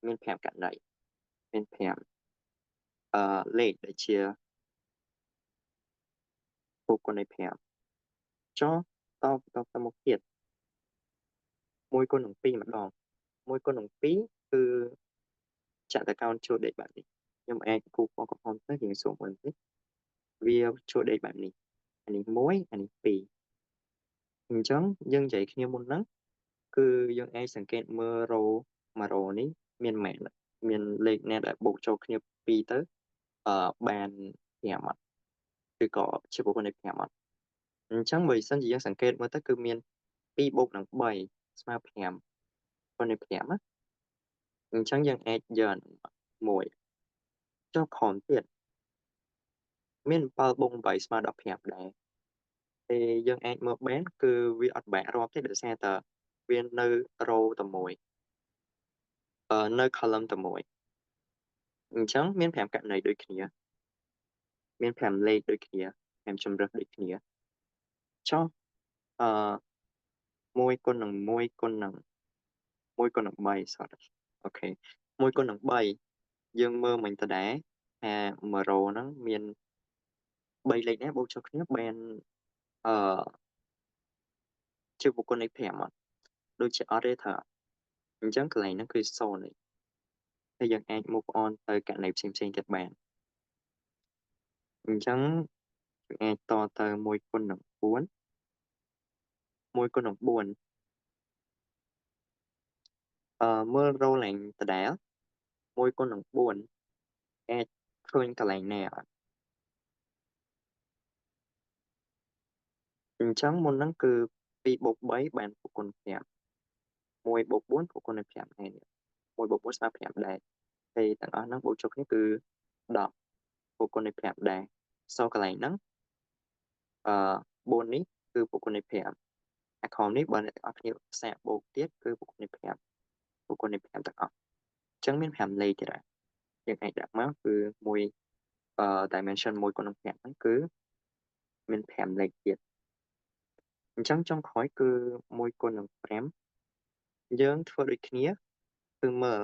មាន5ករណីមាន5លេខដែលជាបុគ្គលនៃ5ចុះតទៅមុខទៀត1គុណនឹង2ម្ដង1គុណនឹង2គឺចតកោណជួរដេកបែបនេះខ្ញុំអាចគូពណ៌កំហុសទៅយើងសូមមើលតិចវាជួរដេកបែបនេះអានេះ1អានេះ2អញ្ចឹងយើងនិយាយគ្នាមុនហ្នឹងគឺយើងអាចសង្កេតមើលមួយរ៉ូនេះមានមែនមានលេខណាដែលបូកចូលគ្នា2ទៅបាន5អត់ឬក៏ជាបុគ្គលនៃ5អត់អញ្ចឹងបើសិនជាយើងសង្កេតមើលទៅគឺមាន2បូកនឹង3ស្មើ5បុគ្គលនៃ5ណាអញ្ចឹងយើងអាចយក1ចុះខំទៀតមាន7បូក8ស្មើ15ដែរតែយើងអាចមើលបានគឺវាអត់បាក់រាប់ទេដោយសារតែវានៅរ៉ូតែមួយនៅ column តែមួយអញ្ចឹងមាន5ករណីដូចគ្នាមាន5លេខដូចគ្នា5ជម្រើសដូចគ្នាចុះ1គុណនឹង1គុណនឹង1គុណនឹង3 sorry អូខេ1គុណនឹង3យើងមើលមិញតដែរថាមួយរ៉ូហ្នឹងមាន3លេខណាបូកចូលគ្នាបានជាបុគ្គលនៃ5អត់ដូចជាអត់ទេថាអញ្ចឹងកន្លែងហ្នឹងគឺ0នេះហើយយើងអាច move on ទៅករណីផ្សេងទៀតបានអញ្ចឹងយើងអាចតទៅ1គុណនឹង4 1គុណនឹង4មើល row ឡើងដដែល1គុណនឹង4អាចឃើញកន្លែងណាអត់អញ្ចឹងមុនហ្នឹងគឺ2បូក3បានបុគ្គល5 1បូក4បុគ្គលនៃ5នេះ1បូក4ស្មើ5ដែរហើយទាំងអស់ហ្នឹងបូកចូលគ្នាគឺ10បុគ្គលនៃ5ដែរសល់កន្លែងហ្នឹង4នេះគឺបុគ្គលនៃ5អាខមនេះបើអ្នកទាំងអស់គ្នាសាកបូកទៀតគឺបុគ្គលនៃ5បុគ្គលនៃ5ទាំងអស់អញ្ចឹងមាន5លេខទៀតយើងអាចដាក់មកគឺ1dimension 1គុណនឹង5ហ្នឹងគឺមាន5លេខទៀតអញ្ចឹងចុងក្រោយគឺ1គុណនឹង5យើងធ្វើដូចគ្នាគឺមើល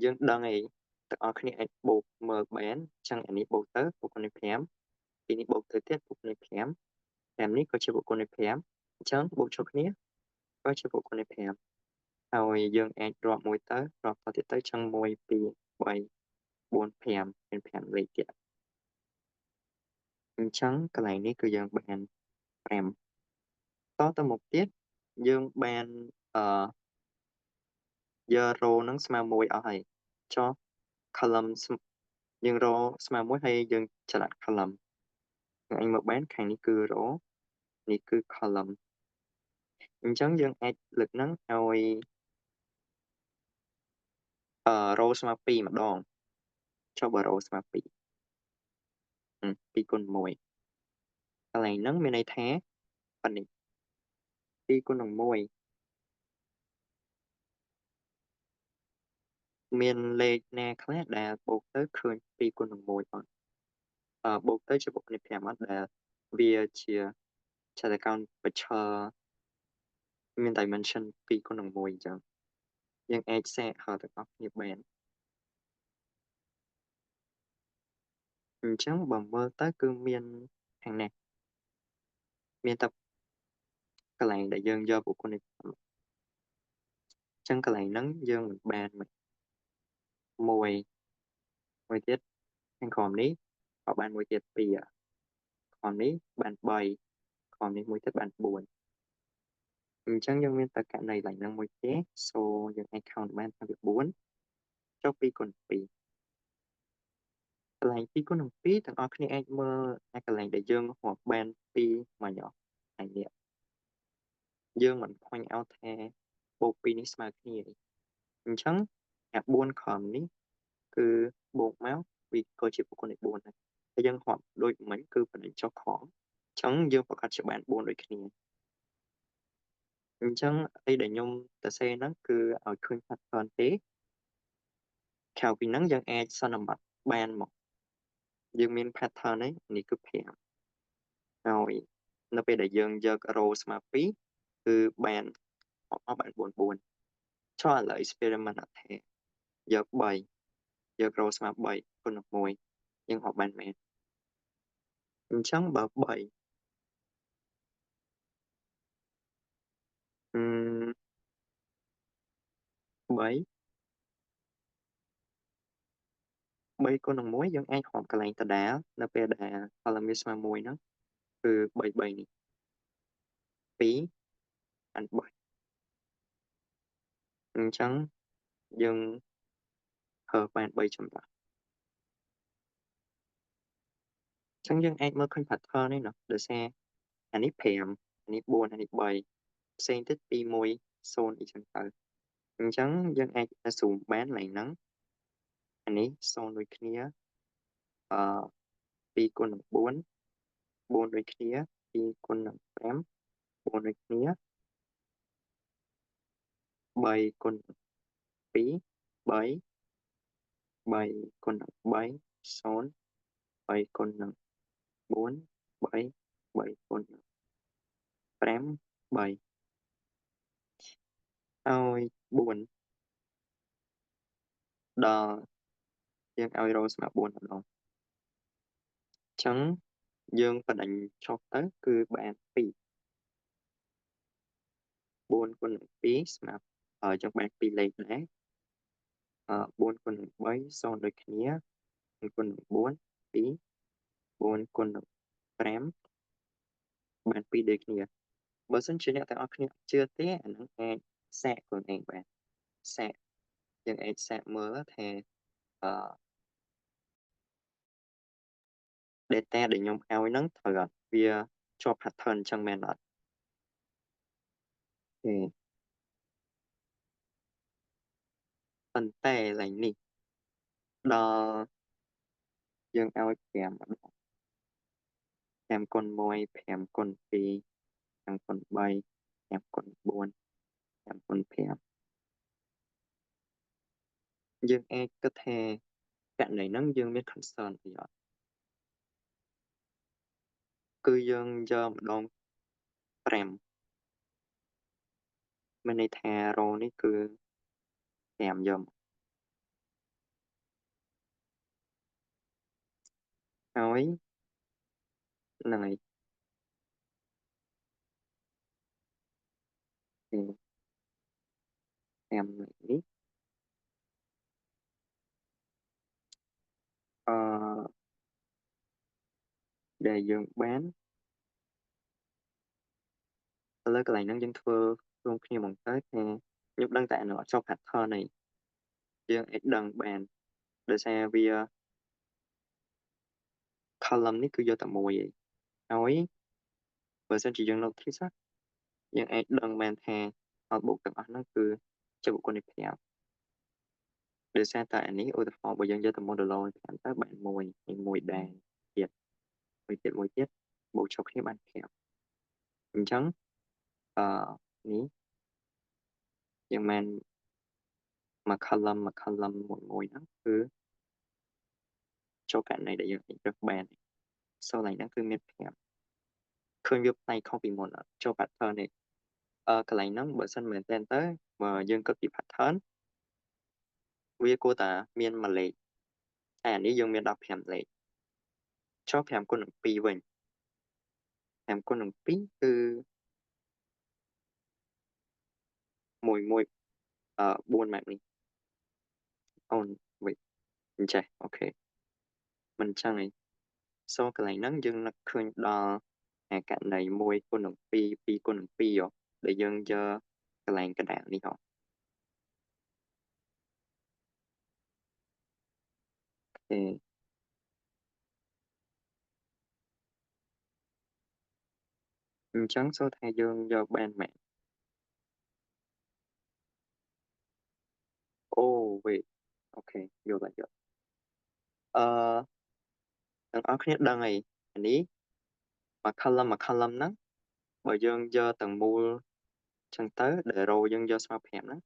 យើងដឹងឯងទាំងអស់គ្នាអាចបូកមើលបានអញ្ចឹងអានេះបូកទៅបុគ្គលនៃ5ទីនេះបូកទៅទៀតបុគ្គលនៃ5នេះក៏ជាបុគ្គលនៃ5អញ្ចឹងបូកចូលគ្នាក៏ជាបុគ្គលនៃ5ហើយយើងអាចរាប់មួយទៅរាប់តទៀតទៅអញ្ចឹង1 2 3 4 5មាន5លេខទៀតអញ្ចឹងកន្លែងនេះគឺយើងបាន5តទៅមុខទៀតយើងបានយក row ហ្នឹងស្មើ1អស់ហើយចុះ column យើង row ស្មើ1ហើយយើងឆ្លាក់ column យើងអាចមើលបានខាងនេះគឺ row នេះគឺ column អញ្ចឹងយើងអាចលើកហ្នឹងឲ្យrow ស្មើ2ម្ដងចុះបើ row ស្មើ2 2គុណ1កន្លែងហ្នឹងមានន័យថាប៉ុណ្នេះ2គុណនឹង1មានលេខណាខ្លះដែលបូកទៅឃើញ2គុណនឹង1អត់បូកទៅជាបុគ្គលនៃ5អត់ដែលវាជាចតុកោណប្រឈរមាន dimension 2គុណនឹង1អញ្ចឹងយើងអាចសាកហៅទាំងអស់គ្នាបានអញ្ចឹងបើមើលទៅគឺមានខាងនេះមានតែកន្លែងដែលយើងយកបុគ្គលនៃ5អញ្ចឹងកន្លែងហ្នឹងយើងមិនបានមួយទៀតខាងក្រោមនេះក៏បានមួយទៀត2ក្រោមនេះបាន3ក្រោមនេះមួយទៀតបាន4អញ្ចឹងយើងមានតែករណីឡើងហ្នឹងមួយទេ so យើងអាច count បានថាវា4ចុះ2គុណ2កន្លែង2គុណនឹង2ទាំងអស់គ្នាអាចមើលកន្លែងដែលយើងរាប់បាន2មកយកហើយនេះយើងមិន point out ថាបូក2នេះស្មើគ្នាទេអញ្ចឹងអា4ខំនេះគឺបូកមកវាក៏ជាបុគ្គលនៃ4ដែរតែយើងរាប់ដូចមិញគឺបណ្ដឹងចុះខំអញ្ចឹងយើងប្រកាសជាបាន4ដូចគ្នាអញ្ចឹងអីដែលខ្ញុំទៅសេហ្នឹងគឺឲ្យឃើញ pattern ទេ ក្រៅពីហ្នឹងយើងអាចសន្មតបានមកយើងមាន pattern នេះនេះគឺ5ហើយនៅពេលដែលយើងយក row ស្មើ2គឺបានអស់បាន4ចុះឥឡូវ experiment អត់ថាយក3យក row ស្មើ3គុណនឹង1យើងហៅបានមែនអញ្ចឹងបើ3អឺ3 3គុណនឹង1យើងអាចរាប់កន្លែងដដែលនៅពេលដែល column វាស្មើ1ហ្នឹងគឺ3នេះ2អាន3អញ្ចឹងយើងហើបាន3ចម្លាស់អញ្ចឹងយើងអាចមើលឃើញ pattern នេះណាដោយសារអានេះ5អានេះ4អានេះ3ផ្សេងទៀត2 1 0អីចឹងទៅអញ្ចឹងយើងអាច assume បានកន្លែងហ្នឹងអានេះ0ដូចគ្នាអឺ2គុណនឹង4 4ដូចគ្នា2គុណនឹង5 4ដូចគ្នា3គុណនឹង2 3 3គុណនឹង3 0 3គុណនឹង4 3 3គុណនឹង5 3ហើយ4ដល់យើងឲ្យ row ស្មើ4ម្ដងអញ្ចឹងយើងបដិញ្ញចុះទៅគឺបាន2 4គុណនឹង2ស្មើចឹងបាន2លេខដែរ4គុណនឹង3 0ដូចគ្នា4គុណនឹង4 2 4គុណនឹង5បាន2ដូចគ្នាបើសិនជាអ្នកទាំងអស់គ្នាជឿទេអាហ្នឹងអាចសាកខ្លួនឯងបានសាកយើងអាចសាកមើលថាអឺ data ដែលខ្ញុំឲ្យហ្នឹងត្រូវអត់វាជាប់ pattern អញ្ចឹងមែនអត់ទេប៉ុន្តែកន្លែងនេះដល់យើងឲ្យ5ម្ដង5គុណ1 5គុណ2 5គុណ3 5គុណ4 5គុណ5យើងអាចគិតថាករណីហ្នឹងយើងមាន concern អីអត់គឺយើងយកម្ដង5មានន័យថា row នេះគឺ5យកហើយហ្នឹងហើយ5នេះអឺដែលយើងបានឥឡូវកន្លែងហ្នឹងយើងធ្វើរួមគ្នាមកទៅថាខ្ញុំដឹងតែអានោះអត់ចប់ pattern នេះយើងអាចដឹងបានដោយសារវា column នេះគឺយកតែមួយឯងហើយបើសិនជាយើង notice យើងអាចដឹងបានថាអត់បូកទាំងអស់ហ្នឹងគឺជាបុគ្គលនេះ5ដោយសារតែអានេះឧទាហរណ៍បើយើងយកទៅ modulo 5ទៅបាន1ដែរទៀតមួយទៀតបូកចុះគ្នាបាន5អញ្ចឹងអឺនេះយើងបានមួយ column មួយហ្នឹងគឺចូលករណីដែលយើងអាចរើសបានសូឡៃហ្នឹងគឺមាន5ឃើញវាផ្នែកខុសពីមុនអត់ចូល pattern នេះកន្លែងហ្នឹងបើសិនមែនតើបើយើងគិតពី pattern វាគួរតែមានមួយលេខតែអានេះយើងមាន15លេខចុះ5គុណនឹង2វិញ5គុណនឹង2គឺ1 4ម៉ែត្រនេះអូនវិញអញ្ចេះអូខេមិនអញ្ចឹងឯងសូកន្លែងហ្នឹងយើងនឹកឃើញដល់ករណី1គុណនឹង2 2គុណនឹង2ដែលយើងយកកន្លែងកណ្ដាលនេះទេអញ្ចឹងសូថាយើងយកបានមែនអូវេអូខេយកហើយយកអឺទាំងអស់គ្នាដឹងហើយអានេះមួយ column ហ្នឹងបើយើងយកទាំងមូលចឹងទៅដែល row យើងយកស្មើ5ហ្នឹង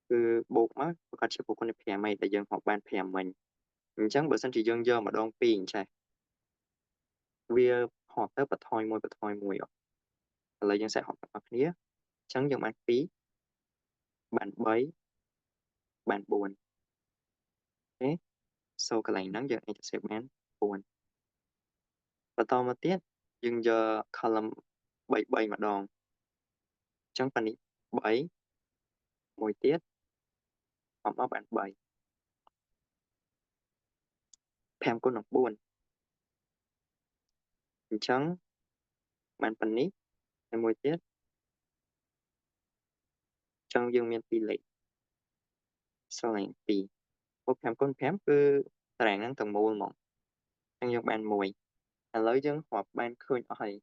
คือบวกมาประกาศเฉพาะคนในแพร่ไม่แต่ยังหอกบานแพร่มันจังเบอร์สันที่ยังเยอะมาดองปีใช่เวียหอกเตอร์ปัดทอยมวยออกอะไรยังใส่หอกกับเนี้ยจังยังมันปีบานใบบานบวนเอ๊ะโซกอะไรนั่งยังไอจะเซฟแมนบวนvà to mà tiết nhưng giờ column 7 mà đòn chẳng phải 7 mỗi tiết hoặc nó bạn 7 phèm con nọc buồn chẳng bạn phần ní mỗi tiết trong dương miền tỷ lệ sau này tỷ có phèm con phèm cứ ràng năng tầng mùa mỏng anh dương bạn mùi anh lấy dân hoặc bạn khơi ở hay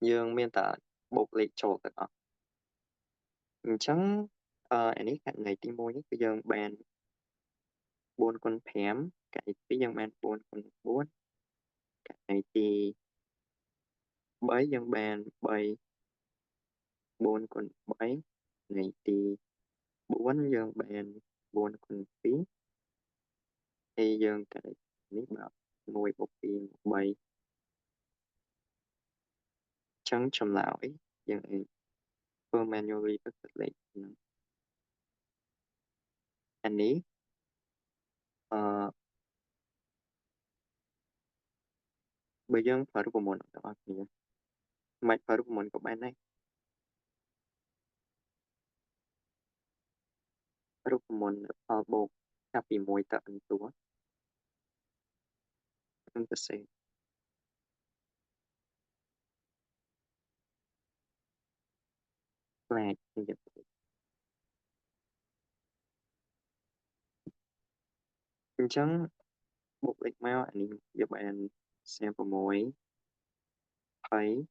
dương miền tả bột lệ trộn tất cả chẳng anh ấy cạnh này tim môi nhất bây giờ bạn buồn con phèm cái bây giờ bạn buồn con buồn cái này thì bởi dân bạn bày buồn con bảy này thì bốn dân bạn buồn con phí thì dân cái nếu bảo mùi một tiền bảy trắng trầm lão ấy dân ấy for manually tất cả lệ anh ấy bây giờ phải rút một đó thì mạch phải rút một của bạn này rút một bộ cà phê mùi tận túa chúng ta sẽ là như vậy trắng bộ lịch mail anh ấy giúp bạn xem vào mùi thấy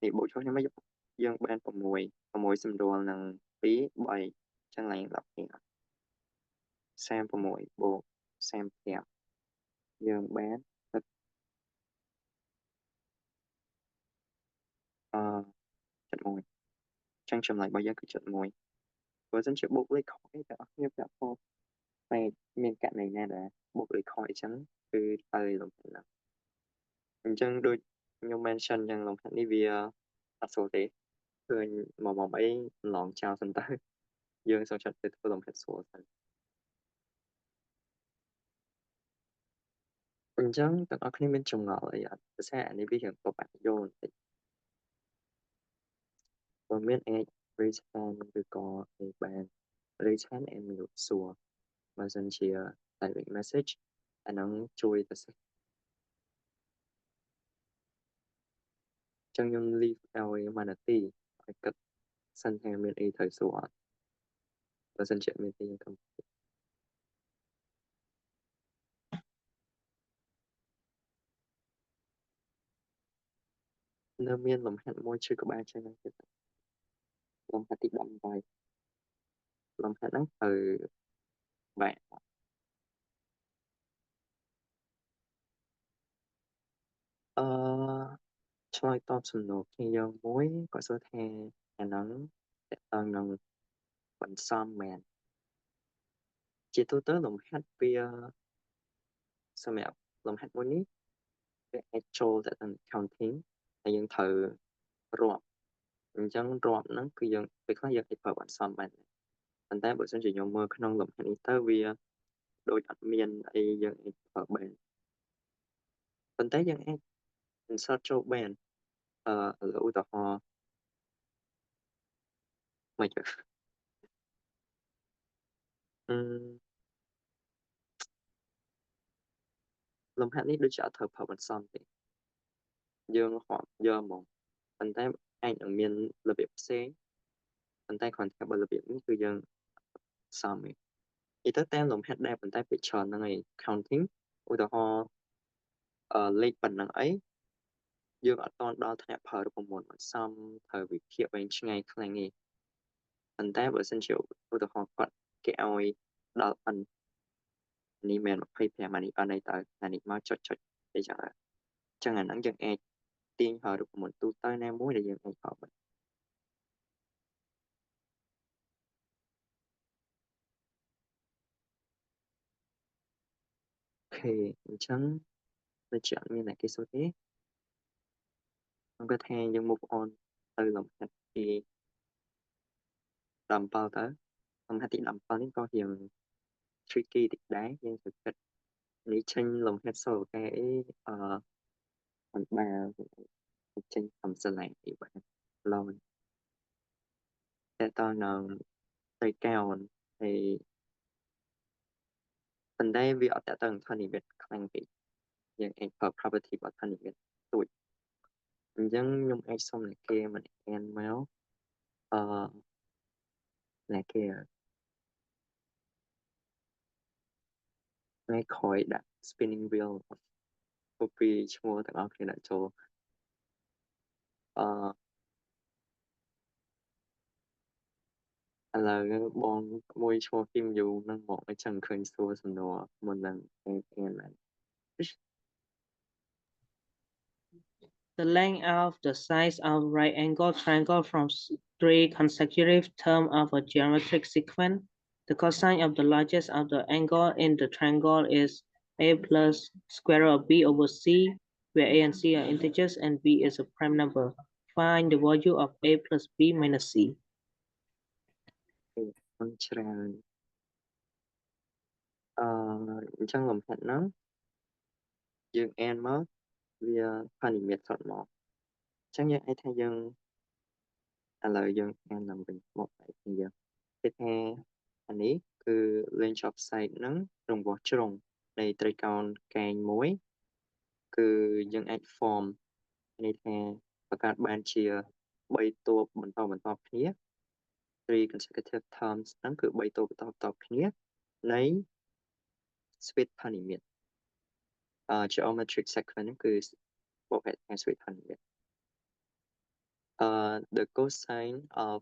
thì bộ cho mấy dân ban phòng mùi xâm đồ là phí bảy chẳng lẽ đọc thì xem phòng mùi bộ xem kẹo dân bán thật chật mùi trang trầm lại bao giờ cứ chật mùi với dân chịu bộ lấy khỏi đã như đã phô này miền cạnh này nè đã bộ lấy khỏi chẳng từ thời lòng là chân đôi như mention chân lòng hẳn đi vì đặt số tếคือมองไปลองชาวสันตายืนโซเชียลเน็ตก็ลงแพทโซสันจังแต่อันนี้เป็นจงเหงาเลยอ่ะแต่แค่อันนี้พี่เห็นตัวแบบโยนติดตัวเมียนเองรีชแอนคือก็ไอ้แบรนด์รีชแอนเอ็มอยู่สัวมาสันเชียใส่เป็นเมสเซจอันนั้นช่วยแต่สักจังยังรีฟเอลเอมานาตี้ไอ้กับสันแทนเมียนเอthờiสัวมาสันเชียเมียนเอยังทำเนื้อเมียนลมหันมวยชื่อกับบ้านใช่ไหมลมหันติดดำไปลมหันนั้นbạn เอ่อឆ្លើយតបសំណួរគ្នាយើងមួយក៏សួរថាអាហ្នឹងតើតើនឹងបន្សំមែនជាទូទៅលំហាត់វាសម្រាប់លំហាត់មួយនេះវាអាចចូលទៅនឹង counting ហើយយើងត្រូវរាប់អញ្ចឹងរាប់ហ្នឹងគឺយើងពេលខ្លះយើងអាចប្រើបន្សំបានប៉ុន្តែបើសិនជាយើងមើលក្នុងលំហាត់នេះទៅវាដូចអត់មានអីយើងអាចប្រើបានប៉ុន្តែយើងអាច insert ចូលបានឧទាហរណ៍មកអឺលំហាត់នេះដូចជាអត់ត្រូវប្រើបន្សំទេយើងរាប់យកមកប៉ុន្តែអាចនឹងមានរបៀបផ្សេងប៉ុន្តែគ្រាន់តែបើរបៀបនេះគឺយើងសមឯងនិយាយទៅតាមលំហាត់ដែរប៉ុន្តែពេលច្រើនហ្នឹងឯង counting ឧទាហរណ៍លេខប៉ុណ្ណឹងអីយើងអត់តន់ដល់ថ្នាក់ប្រើរូបមន្តបន្សំត្រូវវិភាគវែងឆ្ងាយខ្លាំងទេប៉ុន្តែបើសិនជាឧទាហរណ៍គាត់គេឲ្យដល់ n នេះមាន25អានេះ n នេះតើអានេះមកចុចអីចឹងចឹងអាហ្នឹងយើងអាចទាញប្រើរូបមន្តទូទៅណាមួយដែលយើងអាចប្រើបាន អញ្ចឹងដូចជាអត់មានអ្នកគេសួរទេខ្ញុំគិតថាយើង move on ទៅលំហាត់ទី17ទៅលំហាត់ទី17នេះក៏រៀង tricky តិចដែរយើងត្រូវគិតនេះចេញលំហាត់សូរកាអីមិនបានចេញកំសលែងអីបានឡងតែតើនឹងទៅកោនហើយប៉ុន្តែវាអត់តទៅនឹងធននិមិត្តខ្លាំងពេកយើងអាចប្រើ property របស់ធននិមិត្តទួចអញ្ចឹងខ្ញុំអាចសុំអ្នកគេមកអានមកអ្នកគេថ្ងៃក្រោយដាក់ spinning wheel ពីឈ្មោះទាំងអស់គ្នាដាក់ចូលឥឡូវបងមួយឈ្មោះ Kim Yu នឹងមកអញ្ចឹងឃើញសួរសំណួរមុននឹងអានឡើង The length of the sides of a right angle triangle from three consecutive terms of a geometric sequence. The cosine of the largest of the angle in the triangle is a plus square root of b over c, where a and c are integers and b is a prime number. Find the value of a plus b minus c. មិនច្រើនអញ្ចឹងលំហាត់ហ្នឹងយើងអានមកវាផានិមិត្តសុទ្ធមកអញ្ចឹងយើងអាចថាយើងឥឡូវយើងអានឡើងវិញមកតែគ្នាគេថាអានេះគឺ length of side ហ្នឹងរង្វាស់ជ្រុងនៃត្រីកោណកែងមួយគឺយើងអាច form នេះថាបង្កើតបានជា3តួបន្តគ្នា three consecutive terms ហ្នឹងគឺ3តួបន្តគ្នានៃ Sweet ផានិមិត្តgeometric sequence ហ្នឹងគឺបូកហេតុថា Sweet ផានិមិត្តthe cosine of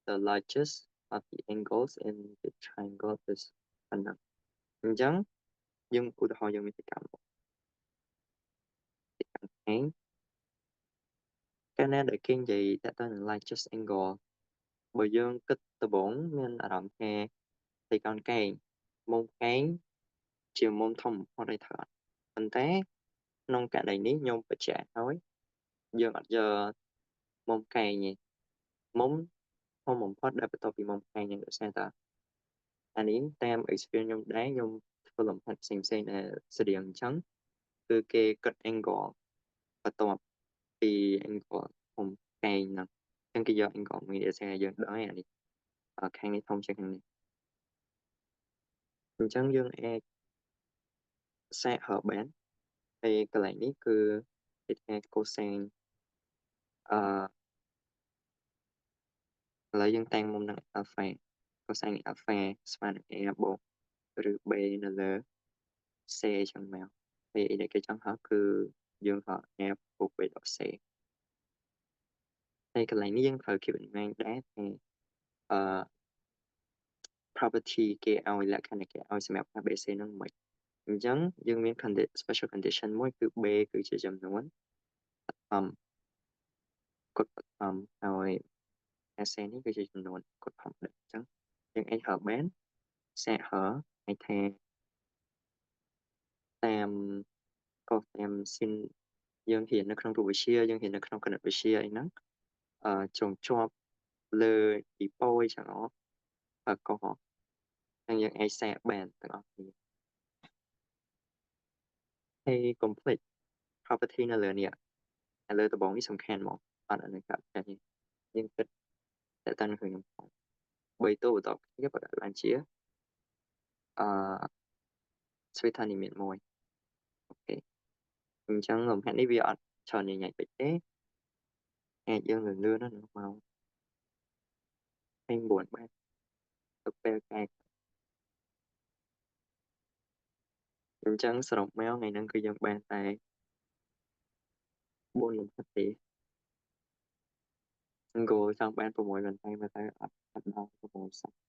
the largest of the angles in the triangle is ប៉ុណ្ណឹងអញ្ចឹងយើងឧទាហរណ៍យើងមានទីកម្មឯងកាលណាដែលគេនិយាយតទៅនឹង largest angle បើយើងគិតដំបូងមានអារម្មណ៍ថាទីកោណកែងមុំកែងជាមុំធំបំផុតឯថើប៉ុន្តែក្នុងករណីនេះខ្ញុំបញ្ជាក់ហើយយើងអត់យកមុំកែងទេមុំធំបំផុតដែលបន្ទាប់ពីមុំកែងនឹងដោយសារតែអានេះតាម experience ខ្ញុំដែរខ្ញុំធ្វើលំហាត់ផ្សេងៗដែលស្តៀងអញ្ចឹងគឺគេគិត angle បន្ទាប់ពី angle មុំកែងហ្នឹងអញ្ចឹងគេយក angle មួយដែលថាយើងដឹងហើយអានេះខាងនេះធំជាងខាងនេះអញ្ចឹងយើងអាចសាកហៅបានហើយកន្លែងនេះគឺគេថា cosine ឥឡូវយើងតែងមុំនឹង alpha cosine alpha ស្មើនឹង a បូកឬ b នៅលើ c អញ្ចឹងមកហើយដែលគេចង់ហៅគឺយើងហៅ a បូក b ដល់ c ហើយកន្លែងនេះយើងត្រូវ keep in mind ដែរថាproperty គេឲ្យលក្ខណៈគេឲ្យសម្រាប់ ABC ហ្នឹងមិនអញ្ចឹងយើងមាន special condition មួយគឺ B គឺជាចំនួនកុដបឋមហើយ AC នេះគឺជាចំនួនកុដធម្មតាអញ្ចឹងយើងអាចហៅបានសាកហៅអាចថាតាមស៊ីនយើងរៀននៅក្នុងរូបវិទ្យាយើងរៀននៅក្នុងគណិតវិទ្យាអីហ្នឹងចងជាប់លើពីប៉យចឹងអត់កុសហើយយើងអាចសាកបានទាំងអស់គ្នាហើយកុំភ្លេច property នៅលើនេះនៅលើដបងនេះសំខាន់មកអត់អានេះកាត់ចាស់នេះយើងគិតតែតាំងឃើញខ្ញុំ3តួបន្តគ្នាបដិបានជាស្វេថានិមិត្តមួយអូខេអញ្ចឹងលំហាត់នេះវាអត់ច្រើនញ៉ៃពេកទេអាចយើងលឿនៗណាស់មក29បានទៅពេលកែអញ្ចឹងសរុបមកថ្ងៃហ្នឹងគឺយើងបានតែ4លំហាត់ទេគោលចង់បាន6ប៉ុន្តែមើលទៅអត់ដល់6សោះ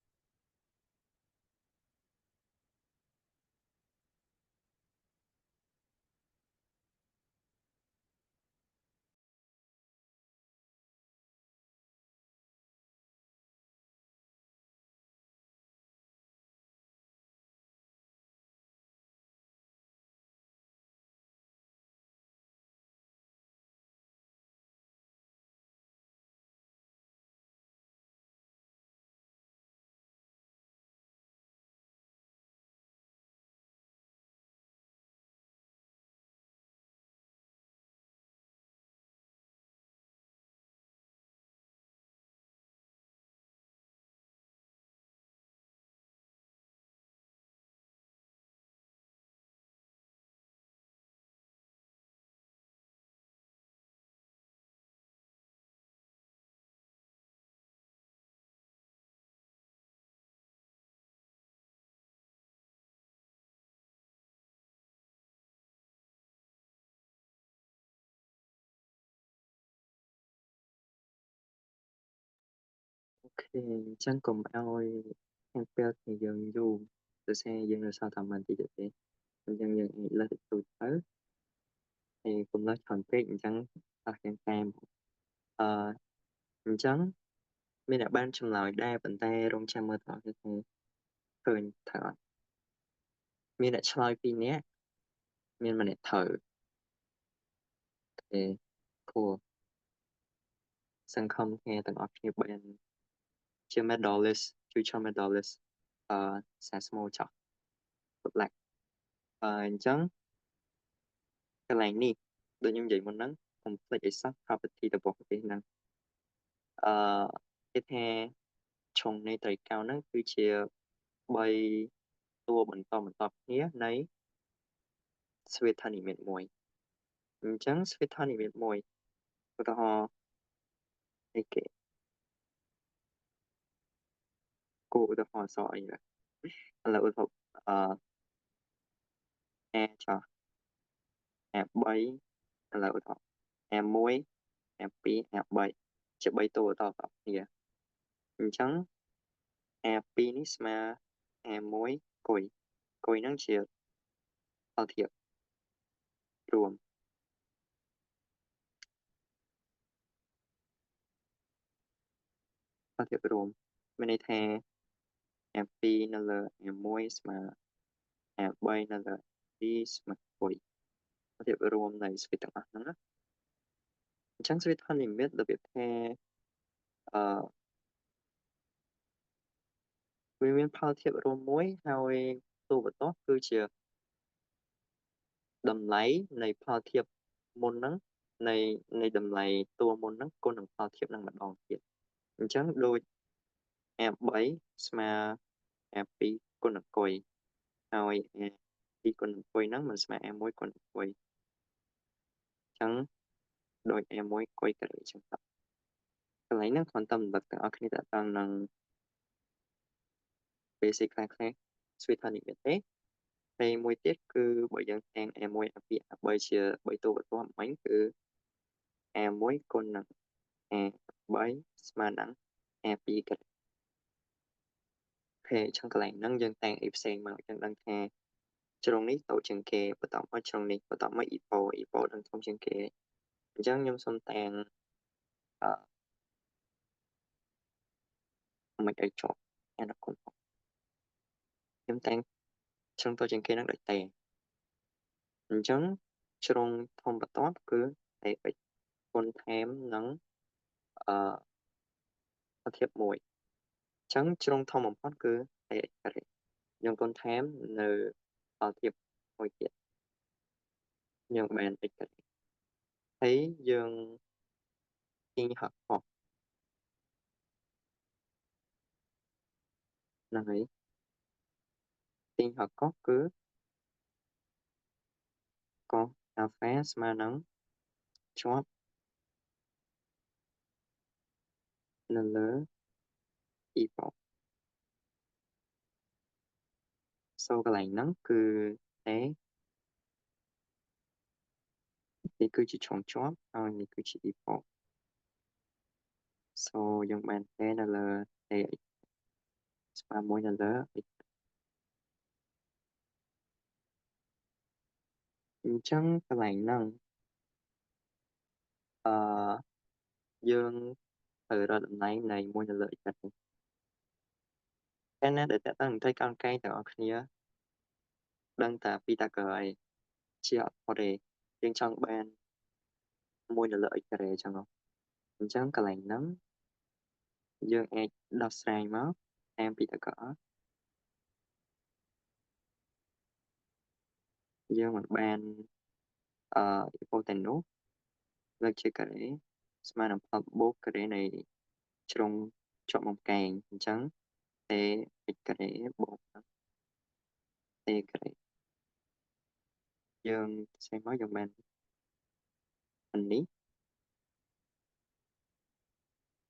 khê chẳng cùng ôi em bèo thì dần dù từ xe dần là sao thầm mình thì được thế dần dần là tụi tới thì cũng nói chọn phết chẳng em chẳng mình đã ban trong lời đa vấn đề rong cha mơ thọ thế khơi thở mình đã chơi pin nhé mình mà để thở thì cô sân không nghe từng ở phía bên chưa medalist future medalist sẽ small chọc cực lạc chẳng cái này nè đôi như vậy mình nắng complete sub property របស់ប្រទេសហ្នឹងគេថាឆុងនៃត្រីកោណហ្នឹងគឺជា3តួបន្តគ្នានៃស្វេថានិមិត្តមួយអញ្ចឹងស្វេថានិមិត្តមួយឧទាហរណ៍អីគេគោឧទាហរណ៍សអីឥឡូវឧទាហរណ៍A ចោះ A3 ឥឡូវឧទាហរណ៍ A1 A2 A3 ជា3តួតគ្នាអញ្ចឹង A2 នេះស្មើ A1 គុយហ្នឹងជាផលធៀបរួមផលធៀបរួមមានន័យថា A2 នៅលើ A1 ស្មើ A3 នៅលើ B ស្មើគុយផលធៀបរួមនៃស្វេតទាំងអស់ហ្នឹងណាអញ្ចឹងស្វេតធននិមិត្តរបៀបថាវាមានផលធៀបរួមមួយហើយតួបន្ទាប់គឺជាតម្លៃនៃផលធៀបមុនហ្នឹងនៃតម្លៃតួមុនហ្នឹងគុណនឹងផលធៀបហ្នឹងម្ដងទៀតអញ្ចឹងដូច A3 ស្មើ A2 គុណនឹងគុយហើយ A2 គុណនឹងគុយហ្នឹងមិនស្មើ A1 គុណនឹងគុយអញ្ចឹងដូច A1 គុយក្រេអញ្ចឹងទៅកន្លែងហ្នឹងគ្រាន់តែរំលឹកទាំងអស់គ្នាតើតាំងនឹង basic ខ្លះស្វេតនិមិត្តទេហើយមួយទៀតគឺបើយើងតាំង A1 A2 A3 ជា3តួបន្ទាប់មិញគឺ A1 គុណនឹង A3 ស្មើនឹង A2 ក្រេអូខេអញ្ចឹងកន្លែងហ្នឹងយើងតាំងអីផ្សេងមកយើងដឹងថាជ្រុងនេះតូចជាងគេបន្តមកជ្រុងនេះបន្តមកអ៊ីប៉ូនឹងធំជាងគេអញ្ចឹងខ្ញុំសូមតាំងមិនឲ្យជាប់អានគុណខ្ញុំតាំងជ្រុងតូចជាងគេហ្នឹងដូចតែអញ្ចឹងជ្រុងធំបន្ទាប់គឺ AX គុណថែមនឹងប្រធាប1អញ្ចឹងជ្រុងធំបំផុតគឺ AX ក្រេយើងគុណថែមនៅប្រធាបមួយទៀតយើងបាន x ក្រេហើយយើងទាញហកខុសហ្នឹងហើយទាញហកខុសគឺកុស alpha ស្មើនឹងជាប់នៅលើ e ប៉សូកន្លែងហ្នឹងគឺតែនេះគឺជាឆ្លងជាប់ហើយនេះគឺជា e ប៉សូយើងបានតែនៅលើ a ស្មើមួយនៅលើ x អញ្ចឹងកន្លែងហ្នឹងយើងត្រូវរកតម្លៃនៃមួយនៅលើ x នេះតែណាដែលតើតើនឹងត្រីកោណកែងទាំងអស់គ្នាដឹងតាពីតាកើអីជាអត់ផុតទេយើងចង់បានមួយនៅលើ x ការ៉េអញ្ចឹងអញ្ចឹងកន្លែងហ្នឹងយើងអាចដោះស្រាយមកតាមពីតាកើយើងមិនបានhypotenuse លើកជាការ៉េស្មើនឹងផលបូកការ៉េនៃជ្រុងជាប់បំកែងអញ្ចឹង t x ការ៉េបូកនឹង t ការ៉េយើងផ្សេងមកយើងបាននេះ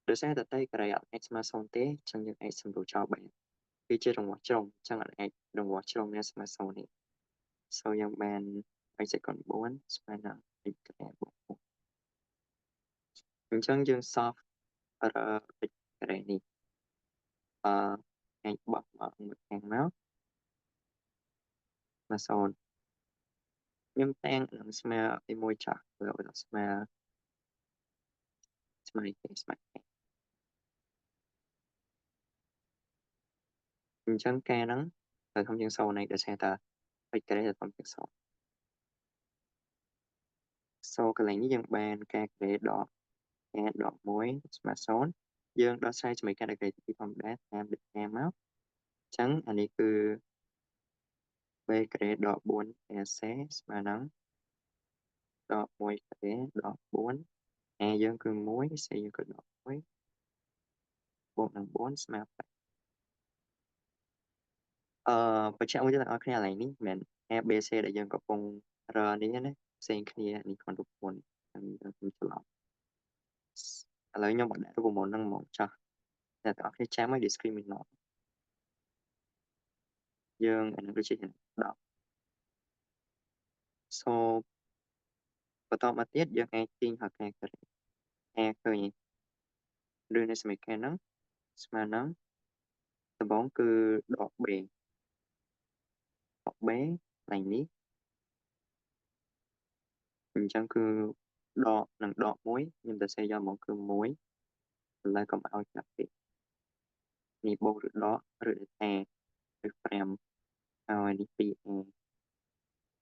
ដោយសារតែ t ការ៉េអត់អាចស្មើ0ទេអញ្ចឹងយើងអាចសម្រួលចោលបានវាជារង្វាស់ជ្រុងអញ្ចឹងអត់អាចរង្វាស់ជ្រុងនេះស្មើ0នេះយើងបាន x សេកុន4ស្មើនឹង x ការ៉េបូក1អញ្ចឹងយើង solve x ការ៉េនេះ អាចបោះមកមួយខាងមកមកសូនខ្ញុំតាំងនឹងស្មើពីមួយចាស់ទៅដល់ស្មើស្មើគេស្មើគេអញ្ចឹងការហ្នឹងទៅធំជាងសូននេះដោយសារតែពេចក្រេទៅធំជាងសូនសូកន្លែងនេះយើងបានការក្រេដកការដកមួយស្មើសូនយើងដោះស្រាយជាមួយការដកក្រេទីធម្មតាតាមដូចតាមមកអញ្ចឹងអានេះគឺ b ក្រេដក4 ac ស្មើនឹងដក1ក្រេដក4 a យើងគឺ1 c យើងគឺដក1បូកនឹង4ស្មើ8បញ្ជាក់មួយទៀតដល់អ្នកគ្នាកន្លែងនេះមិនមែន a b c ដែលយើងកំពុងរើនេះណាផ្សេងគ្នានេះគ្រាន់រូបមន្តខ្ញុំច្រឡំឥឡូវខ្ញុំបដាក់រូបមន្តហ្នឹងមកចាស់តែអ្នកគ្នាចាំឲ្យ discriminant យើងអានេះដូចជា10 so បន្តមកទៀតយើងអាចទាញហៅការក្រេ a ឃើញឬនៅសមីការហ្នឹងស្មើនឹងដំបងគឺដក b ដក b កន្លែងនេះអញ្ចឹងគឺដកនឹងដក1ខ្ញុំទៅសេយកមកគឺ1ឥឡូវកុំឲ្យចាប់ពេកនេះបូកឬដកឬថាឬ5ឲ្យនេះ 2a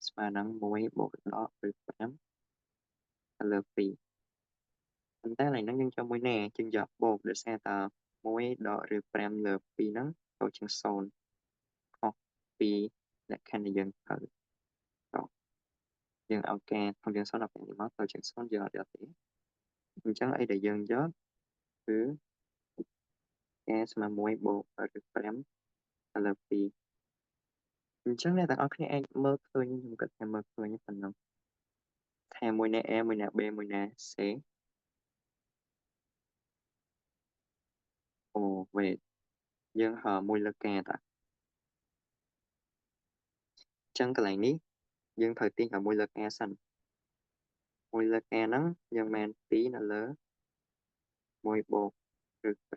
ស្មើនឹង1បូកដកឬ5ទៅលើ2ប៉ុន្តែឡើយហ្នឹងយើងចូលមួយណាយើងយកបូកដោយសារត1ដកឬ5លើ2ហ្នឹងទៅជាង0ខុសពីលក្ខខណ្ឌដែលយើងត្រូវយើងឲ្យការធំជាង0ដល់ពេលនេះមកទៅជាង0យើងអត់យកទេអញ្ចឹងអីដែលយើងយកគឺការស្មើ1បូកឬ5ទៅលើ2អញ្ចឹងអ្នកទាំងអស់គ្នាអាចមើលឃើញខ្ញុំគិតថាមើលឃើញប៉ុណ្ណឹងថាមួយណា A មួយណា B មួយណា C អូ wait យើងហៅមួយលើការតាអញ្ចឹងកន្លែងនេះយើងត្រូវទាញឲ្យមួយលើការសិនមួយលើការហ្នឹងយើងមែន2នៅលើ1បូកឬ5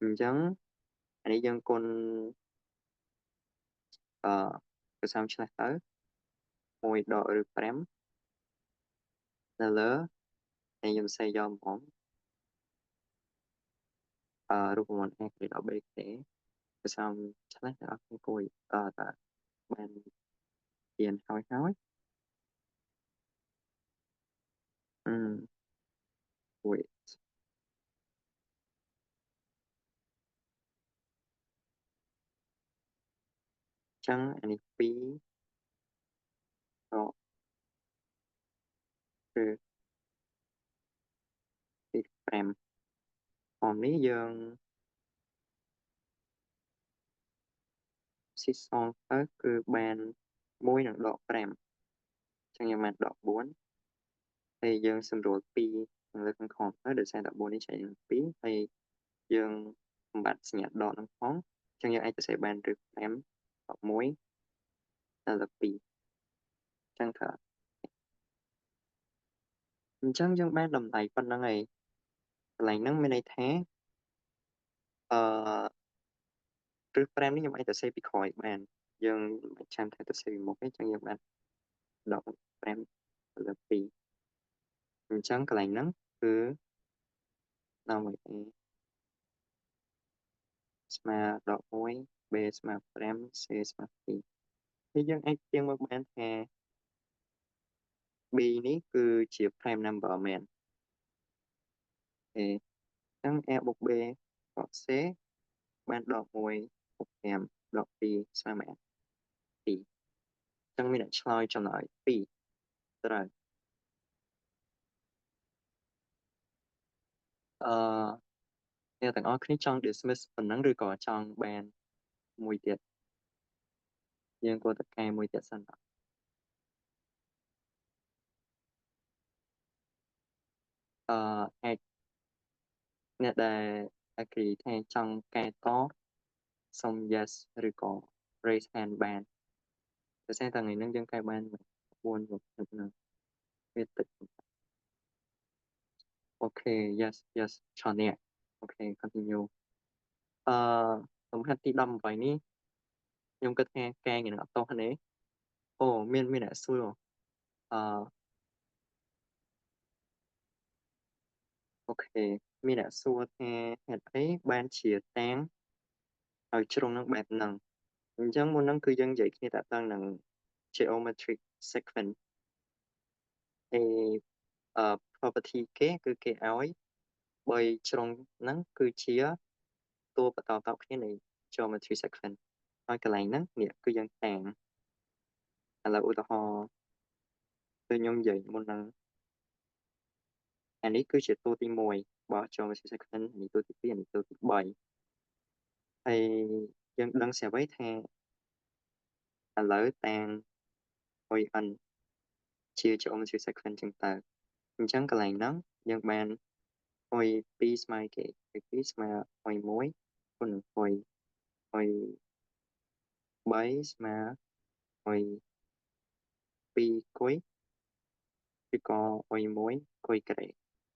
អញ្ចឹងអានេះយើងគុណកសាំឆ្លេះទៅ1ដកឬ5នៅលើហើយខ្ញុំសេយកហ្មងរូបមន្ត A គឺដល់ B ទេកសាំឆ្លេះដល់អង្គគួយតាបានទៀនហើយwait អញ្ចឹងអានេះ2ដកឬ5អមនេះយើងស៊ីសងទៅគឺបាន1នឹងដក5អញ្ចឹងយើងបានដក4ហើយយើងសម្រួល2នៅលើខាងខំទៅដោយសារតែ4នេះចែកនឹង2ហើយយើងបំបត្តិសញ្ញាដកនឹងផងអញ្ចឹងយើងអាចទៅសេបានឬ5ដក1ទៅលើ2អញ្ចឹងថាអញ្ចឹងយើងបានតម្លៃប៉ុណ្្នឹងហើយកន្លែងហ្នឹងមានន័យថាអឺឬ5នេះខ្ញុំអាចទៅសេពីក្រោយបានយើងមិនចាំថាទៅសេពីមុខទេអញ្ចឹងយើងបានដក5ទៅលើ2អញ្ចឹងកន្លែងហ្នឹងគឺដល់មួយ A ស្មើដក1 B ស្មើ5 C ស្មើ2ហើយយើងអាចទៀងមកបានថា B នេះគឺជា prime number មែនអញ្ចឹង A បូក B បូក C បានដក1បូក5ដក2ស្មើនឹង2អញ្ចឹងមានអ្នកឆ្លើយចម្លើយ2ត្រូវអ្នកទាំងអស់គ្នាចង់ dismiss ប៉ុណ្ណឹងឬក៏ចង់បានមួយទៀតយើងគួរតែកែមួយទៀតសិនអាចអ្នកដែល agree ថាចង់កែតសុំ yes ឬក៏ raise hand បានតែតែថ្ងៃហ្នឹងយើងកែបាន4វឹកហ្នឹងវាតិចអូខេ yes yes ច្រើនអ្នកអូខេ continue លំហាត់ទី18នេះខ្ញុំគិតថាការងារនឹងអត់តោះទេអូមានអ្នកសួរអូខេមានអ្នកសួរថាហេតុអីបានជាតាំងឲ្យជ្រុងនឹងបែបហ្នឹងអញ្ចឹងមុនហ្នឹងគឺយើងនិយាយគ្នាតាក់ទងនឹង geometric sequence ហើយproperty គេគឺគេឲ្យបើជ្រុងហ្នឹងគឺជាតួបន្តតគ្នានៃ geometry sequence ហើយកន្លែងហ្នឹងនេះគឺយើងតាំងឥឡូវឧទាហរណ៍គឺខ្ញុំនិយាយមុនហ្នឹងអានេះគឺជាតួទី1របស់ geometry sequence នេះតួទី2អានេះតួទី3ហើយយើងដឹងស្រាប់ហើយថាឥឡូវតាំង ON ជា geometry sequence ចឹងតើអញ្ចឹងកន្លែងហ្នឹងយើងបានអុយ2ស្មើគេ2ស្មើអុយ1គុណនឹងអុយ3ស្មើអុយ2គុយឬក៏អុយ1គុយក្រេ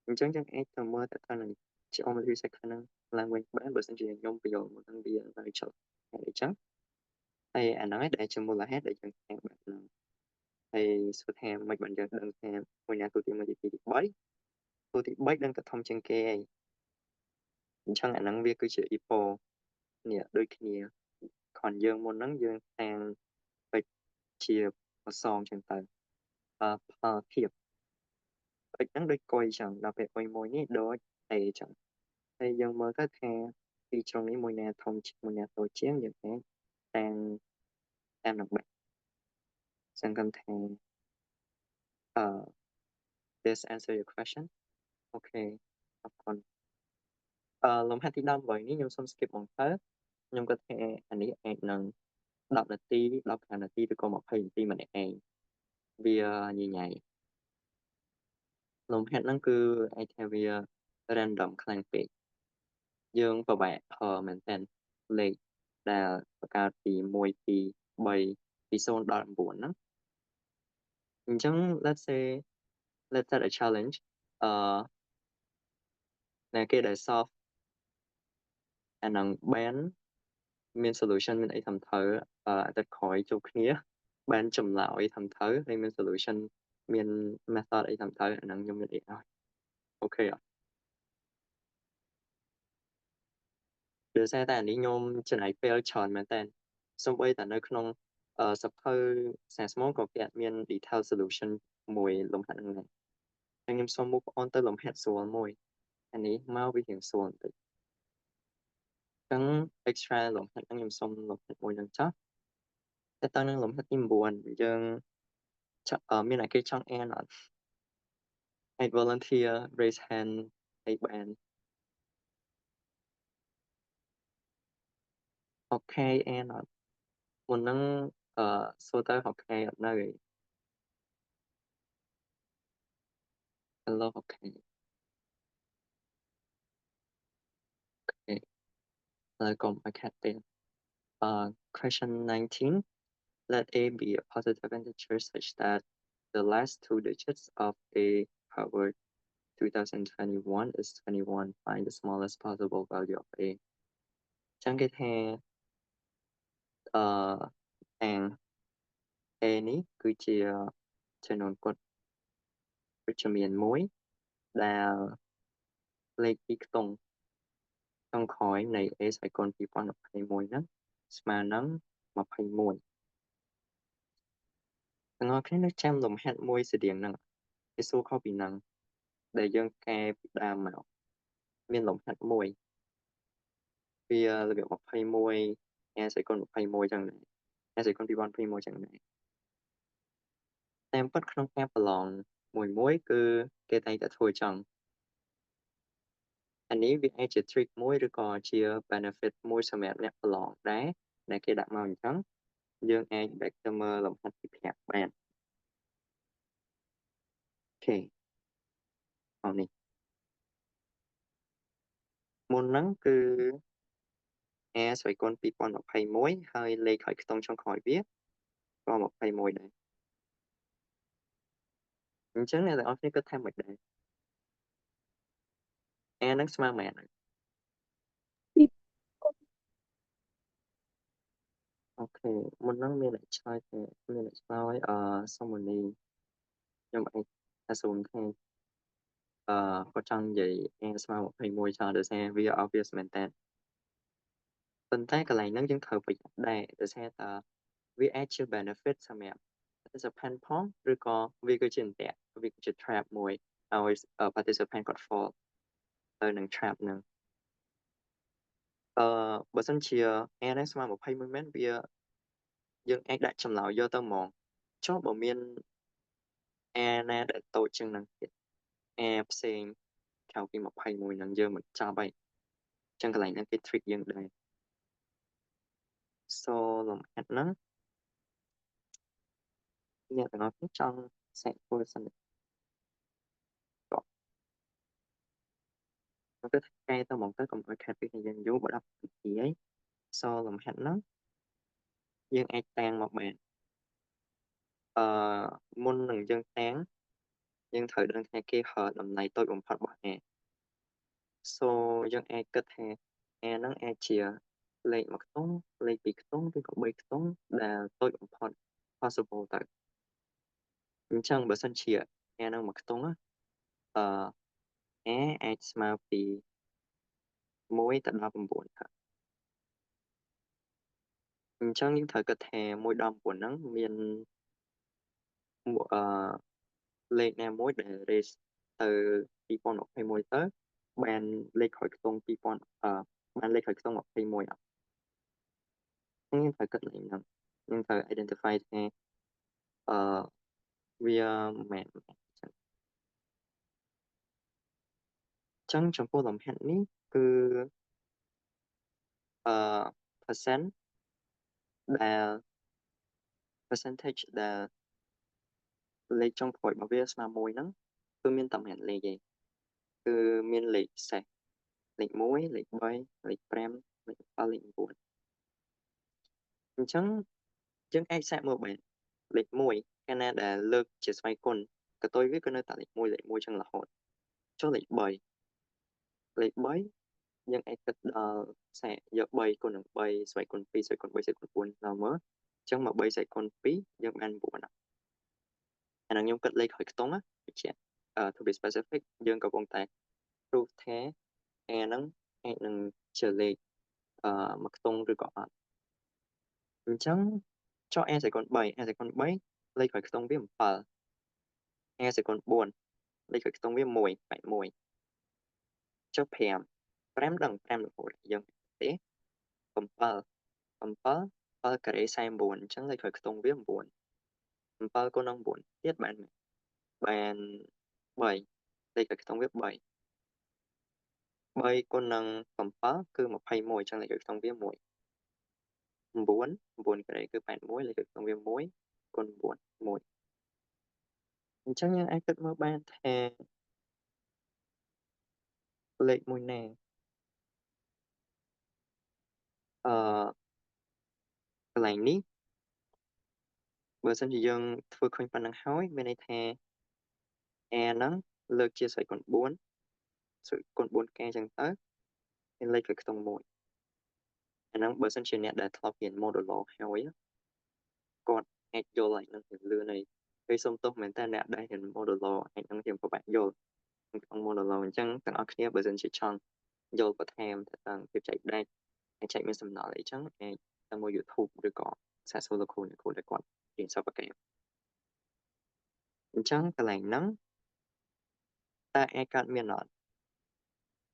អញ្ចឹងយើងអាចទៅមើលទៅនឹង geometry sequence ហ្នឹងឡើងវិញបានបើសិនជាខ្ញុំបញ្យល់មុនហ្នឹងវានៅចុះហើយអញ្ចឹងហើយអាហ្នឹងឯងដែលជាមូលហេតុដែលយើងតាំងបែបហ្នឹងហើយសួរថាមិនបានយើងដឹងថាមួយណាទូទី1ទី2ទី3ទូទី3ដឹងតែធំជាងគេឯងអញ្ចឹងអាហ្នឹងវាគឺជា epo នេះដូចគ្នាខនយើងមុនហ្នឹងយើងតាំងពេចជាអសងចឹងទៅផលភាពពេចហ្នឹងដូចកុយចឹងដល់ពេលអុយមួយនេះដូចអេចឹងហើយយើងមើលទៅថាពីជ្រុងនេះមួយណាធំជាងមួយណាតូចជាងយើងអាចតាមនឹងបែបសង្កត់ថាthis answer your question អូខេអរគុណលំហាត់ទី18នេះខ្ញុំសូម skip មកទៅខ្ញុំគិតថាអានេះអាចនឹង10នាទី15នាទីឬក៏20នាទីម្នាក់ឯងវាញញ៉ៃលំហាត់ហ្នឹងគឺអាចថាវា random ខ្លាំងពេកយើងពិបាកមែនតើលេខដែលបង្កើតពី1 2 3ពី0ដល់9ហ្នឹងអញ្ចឹង let's set a challenge នៅគេដែល solve អានឹងបានមាន solution មានអីធ្វើត្រូវអាទិត្យក្រោយជួបគ្នាបានចម្លើយធ្វើត្រូវហើយមាន solution មាន method អីធ្វើត្រូវអាហ្នឹងខ្ញុំមានអីឲ្យអូខេដោយសារតែអានេះខ្ញុំចំណាយពេលច្រើនមែនតើសូម្បីតែនៅក្នុងសភៅសាស្ត្រមកក៏គេអត់មាន detail solution មួយលំហាត់ហ្នឹងដែរហើយខ្ញុំសូម move on ទៅលំហាត់ស្រួលមួយអានេះមកវារៀងស្រួលបន្តិចអញ្ចឹង extra លំហាត់ហ្នឹងខ្ញុំសូមលំហាត់មួយហ្នឹងចុះតែតើនឹងលំហាត់ទី9យើងមានអ្នកគេចង់អានអត់អាច volunteer raise hand ឲ្យបានអូខេអានអត់មុនហ្នឹងសួរទៅអូខេអត់នៅឯ Hello អូខេហើយកុំឲ្យខាត់ទេquestion 19 let a be a positive integer such that the last two digits of a power 2021 is 21 find the smallest possible value of a ចឹងគេថាអាង a នេះគឺជាចំនួនគត់វិជ្ជមានមួយដែលលេខពីខ្ទង់ចុងក្រោយនៃ a ស្វ័យគុណ2021ហ្នឹងស្មើនឹង21ទាំងអស់គ្នានៅចាំលំហាត់មួយស្តៀងហ្នឹងគេសួរខុសពីហ្នឹងដែលយើងកែពីដើមមកមានលំហាត់មួយវារបៀប21 a ស្វ័យគុណ21ចឹងដែរ a ស្វ័យគុណ2021ចឹងដែរតាមពិតក្នុងការប្រឡងមួយគឺគេតែងតែធ្វើចឹងអានេះវាអាចជា trick មួយឬក៏ជា benefit មួយសម្រាប់អ្នកប្រឡងដែរដែលគេដាក់មកអញ្ចឹងយើងអាច back ទៅមើលលំហាត់ទី5បានអូខេអរនេះមុនហ្នឹងគឺ a ស្វ័យគុណ2021ហើយលេខឲ្យខ្ទង់ចុងក្រោយវាក៏21ដែរអញ្ចឹងអ្នកទាំងអស់គ្នាគិតថាមិនដែរ a ហ្នឹងស្មើមែន អូខេមុនហ្នឹងមានអ្នកឆ្លើយទេមានអ្នកឆ្លើយសុំមុនីខ្ញុំអាច80ខែគាត់ចង់និយាយអាស្មើ21ច្រើនដោយសារវា obvious មែនតើប៉ុន្តែកន្លែងហ្នឹងយើងត្រូវប្រយ័ត្នដែរដោយសារតើវាអាចជា benefit សម្រាប់ participant ផងឬក៏វាគឺជាអន្ទាក់វាគឺជា trap មួយឲ្យ participant គាត់ fall ទៅនឹង trap ហ្នឹងបើសិនជា a ហ្នឹងស្មើ21មែនវាយើងអាចដាក់ចម្លើយយកទៅហ្មងចុះបើមាន a ណាដែលតូចជាងហ្នឹងទៀត a ផ្សេងក្រៅពី21ហ្នឹងយើងមិនចាប់ហើយអញ្ចឹងកន្លែងហ្នឹងគេ trick យើងដែរ so លំហាត់ហ្នឹងអ្នកទាំងអស់គ្នាចង់សាកធ្វើសិនក៏ទៅកែទៅហ្មងទៅកុំឲ្យខាត់ពីយើងយូរបើ10នាទីហើយ so លំហាត់ហ្នឹងយើងអាចតាំងមកបានមុននឹងយើងតាំងយើងត្រូវដឹងថាគេហៅតម្លៃតូចបំផុតរបស់ a so យើងអាចគិតថា a ហ្នឹងអាចជាលេខ1ខ្ទង់លេខ2ខ្ទង់ឬក៏3ខ្ទង់ដែលតូចបំផុត possible ទៅអញ្ចឹងបើសិនជា a ហ្នឹង1ខ្ទង់អឺ a អាចស្មើពី1ទៅ19ថាអញ្ចឹងយើងត្រូវគិតថា1ដល់9ហ្នឹងមានលេខណាមួយដែល raise ទៅ2021ទៅបានលេខក្រោយខ្ទង់2000បានលេខក្រោយខ្ទង់21យើងត្រូវគិតលេខហ្នឹងយើងត្រូវ identify ថាវាមិនមែនចឹងចំពោះលំហាត់នេះគឺpercent ដែល percentage ដែលលេខចុងក្រោយរបស់វាស្មើ1ហ្នឹងគឺមានតែ1លេខឯងគឺមានលេខសេសលេខ1លេខ3លេខ5លេខ7លេខ9អញ្ចឹងយើងអាចសាកមើលបានលេខ1កាលណាដែលលើកជាស្វ័យគុណកតុយវាគឺនៅតែលេខ1ចឹងរហូតចុះលេខ3យើងអាចគិតដល់សាកយក3គុណនឹង3ស្វ័យគុណ2ស្វ័យគុណ3ស្វ័យគុណ4ដល់មើលអញ្ចឹងមក3ស្វ័យគុណ2យើងបាន9អាហ្នឹងខ្ញុំគិតលេខក្រោយខ្ទង់ណាបញ្ជាក់to be specific យើងកំពុងតែ proof ថា a ហ្នឹងអាចនឹងជាលេខមួយខ្ទង់ឬក៏អត់អញ្ចឹងចុះ a សេគុណ3 a សេគុណ3លេខក្រោយខ្ទង់វា7 a សេគុណ4លេខក្រោយខ្ទង់វា1 81ចុះ5ដឹង5រហូតយើងទេ7ការ៉េ49អញ្ចឹងលេខក្រោយខ្ទង់វា9 7គុណនឹង9ទៀតបាន3លេខក្រោយខ្ទង់វា3គុណនឹង7គឺ21អញ្ចឹងលេខក្រោយខ្ទង់វា1 9ការ៉េគឺ81លេខក្រោយខ្ទង់វា1គុណ9 1អញ្ចឹងយើងអាចគិតមើលបានថាលេខមួយណាកន្លែងនេះបើសិនជាយើងធ្វើឃើញប៉ុណ្ណឹងហើយមានន័យថា a ហ្នឹងលើកជាស្វ័យគុណ4ស្វ័យគុណ 4k អញ្ចឹងទៅមានលេខក្រោយខ្ទង់1អាហ្នឹងបើសិនជាអ្នកដែលធ្លាប់រៀន modulo ហើយគាត់អាចយល់ហើយនឹងលឿនហើយពេលសុំទោសមែនតើអ្នកដែលរៀន modulo អាចនឹងយើងពិបាកយល់ក្នុង modulo អញ្ចឹងទាំងអស់គ្នាបើសិនជាចង់យល់បន្ថែមទៅតាមភាពចែកដាច់អាចមានសំណល់អីចឹងអាចទៅមើល YouTube ឬក៏សាកសួរលោកគ្រូអ្នកគ្រូដែលគាត់រៀនសិប្បកម្មអញ្ចឹងកន្លែងហ្នឹងតើអាចកើតមានអត់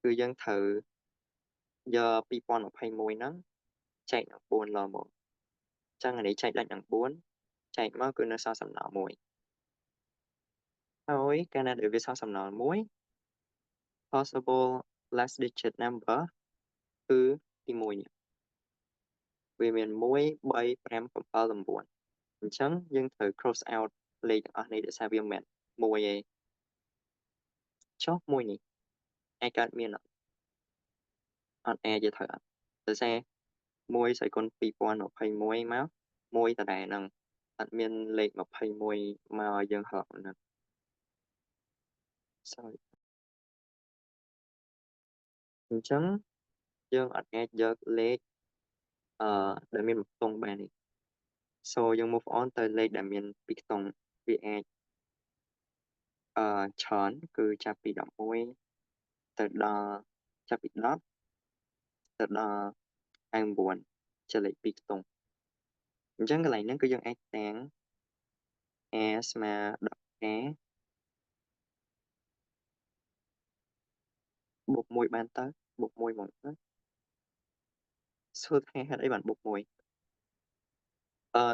គឺយើងត្រូវយក2021ហ្នឹងចែកនឹង4ឡើងមកអញ្ចឹងអានេះចែកដាច់នឹង4ចែកមកគឺនៅសល់សំណល់1ហើយកាលណាដែលវាសល់សំណល់1 possible last digit number គឺទី1នេះវាមាន1 3 5 7 9អញ្ចឹងយើងត្រូវ cross out លេខទាំងអស់នេះដោយសារវាមិនមែន1ឯងចុះ1នេះអាចកើតមានអត់អាចទេត្រូវអត់ដោយសារ1ស្អីគុណ2021មក1ដដែលហ្នឹងអត់មានលេខ21មកឲ្យយើងហៅហ្នឹង sorry អញ្ចឹងយើងអត់អាចយកលេខ ដែលមាន1ខ្ទង់បាននេះ so យើង move on ទៅលេខដែលមាន2ខ្ទង់វាអាចច្រើនគឺចាប់ពី11ទៅដល់ចាប់ពី10ទៅដល់9ជាលេខ2ខ្ទង់អញ្ចឹងកន្លែងហ្នឹងគឺយើងអាចតាំង a ស្មើ 10k បូក1បានទៅបូក1មកទៅសួរថាហេតុអីបានបូក1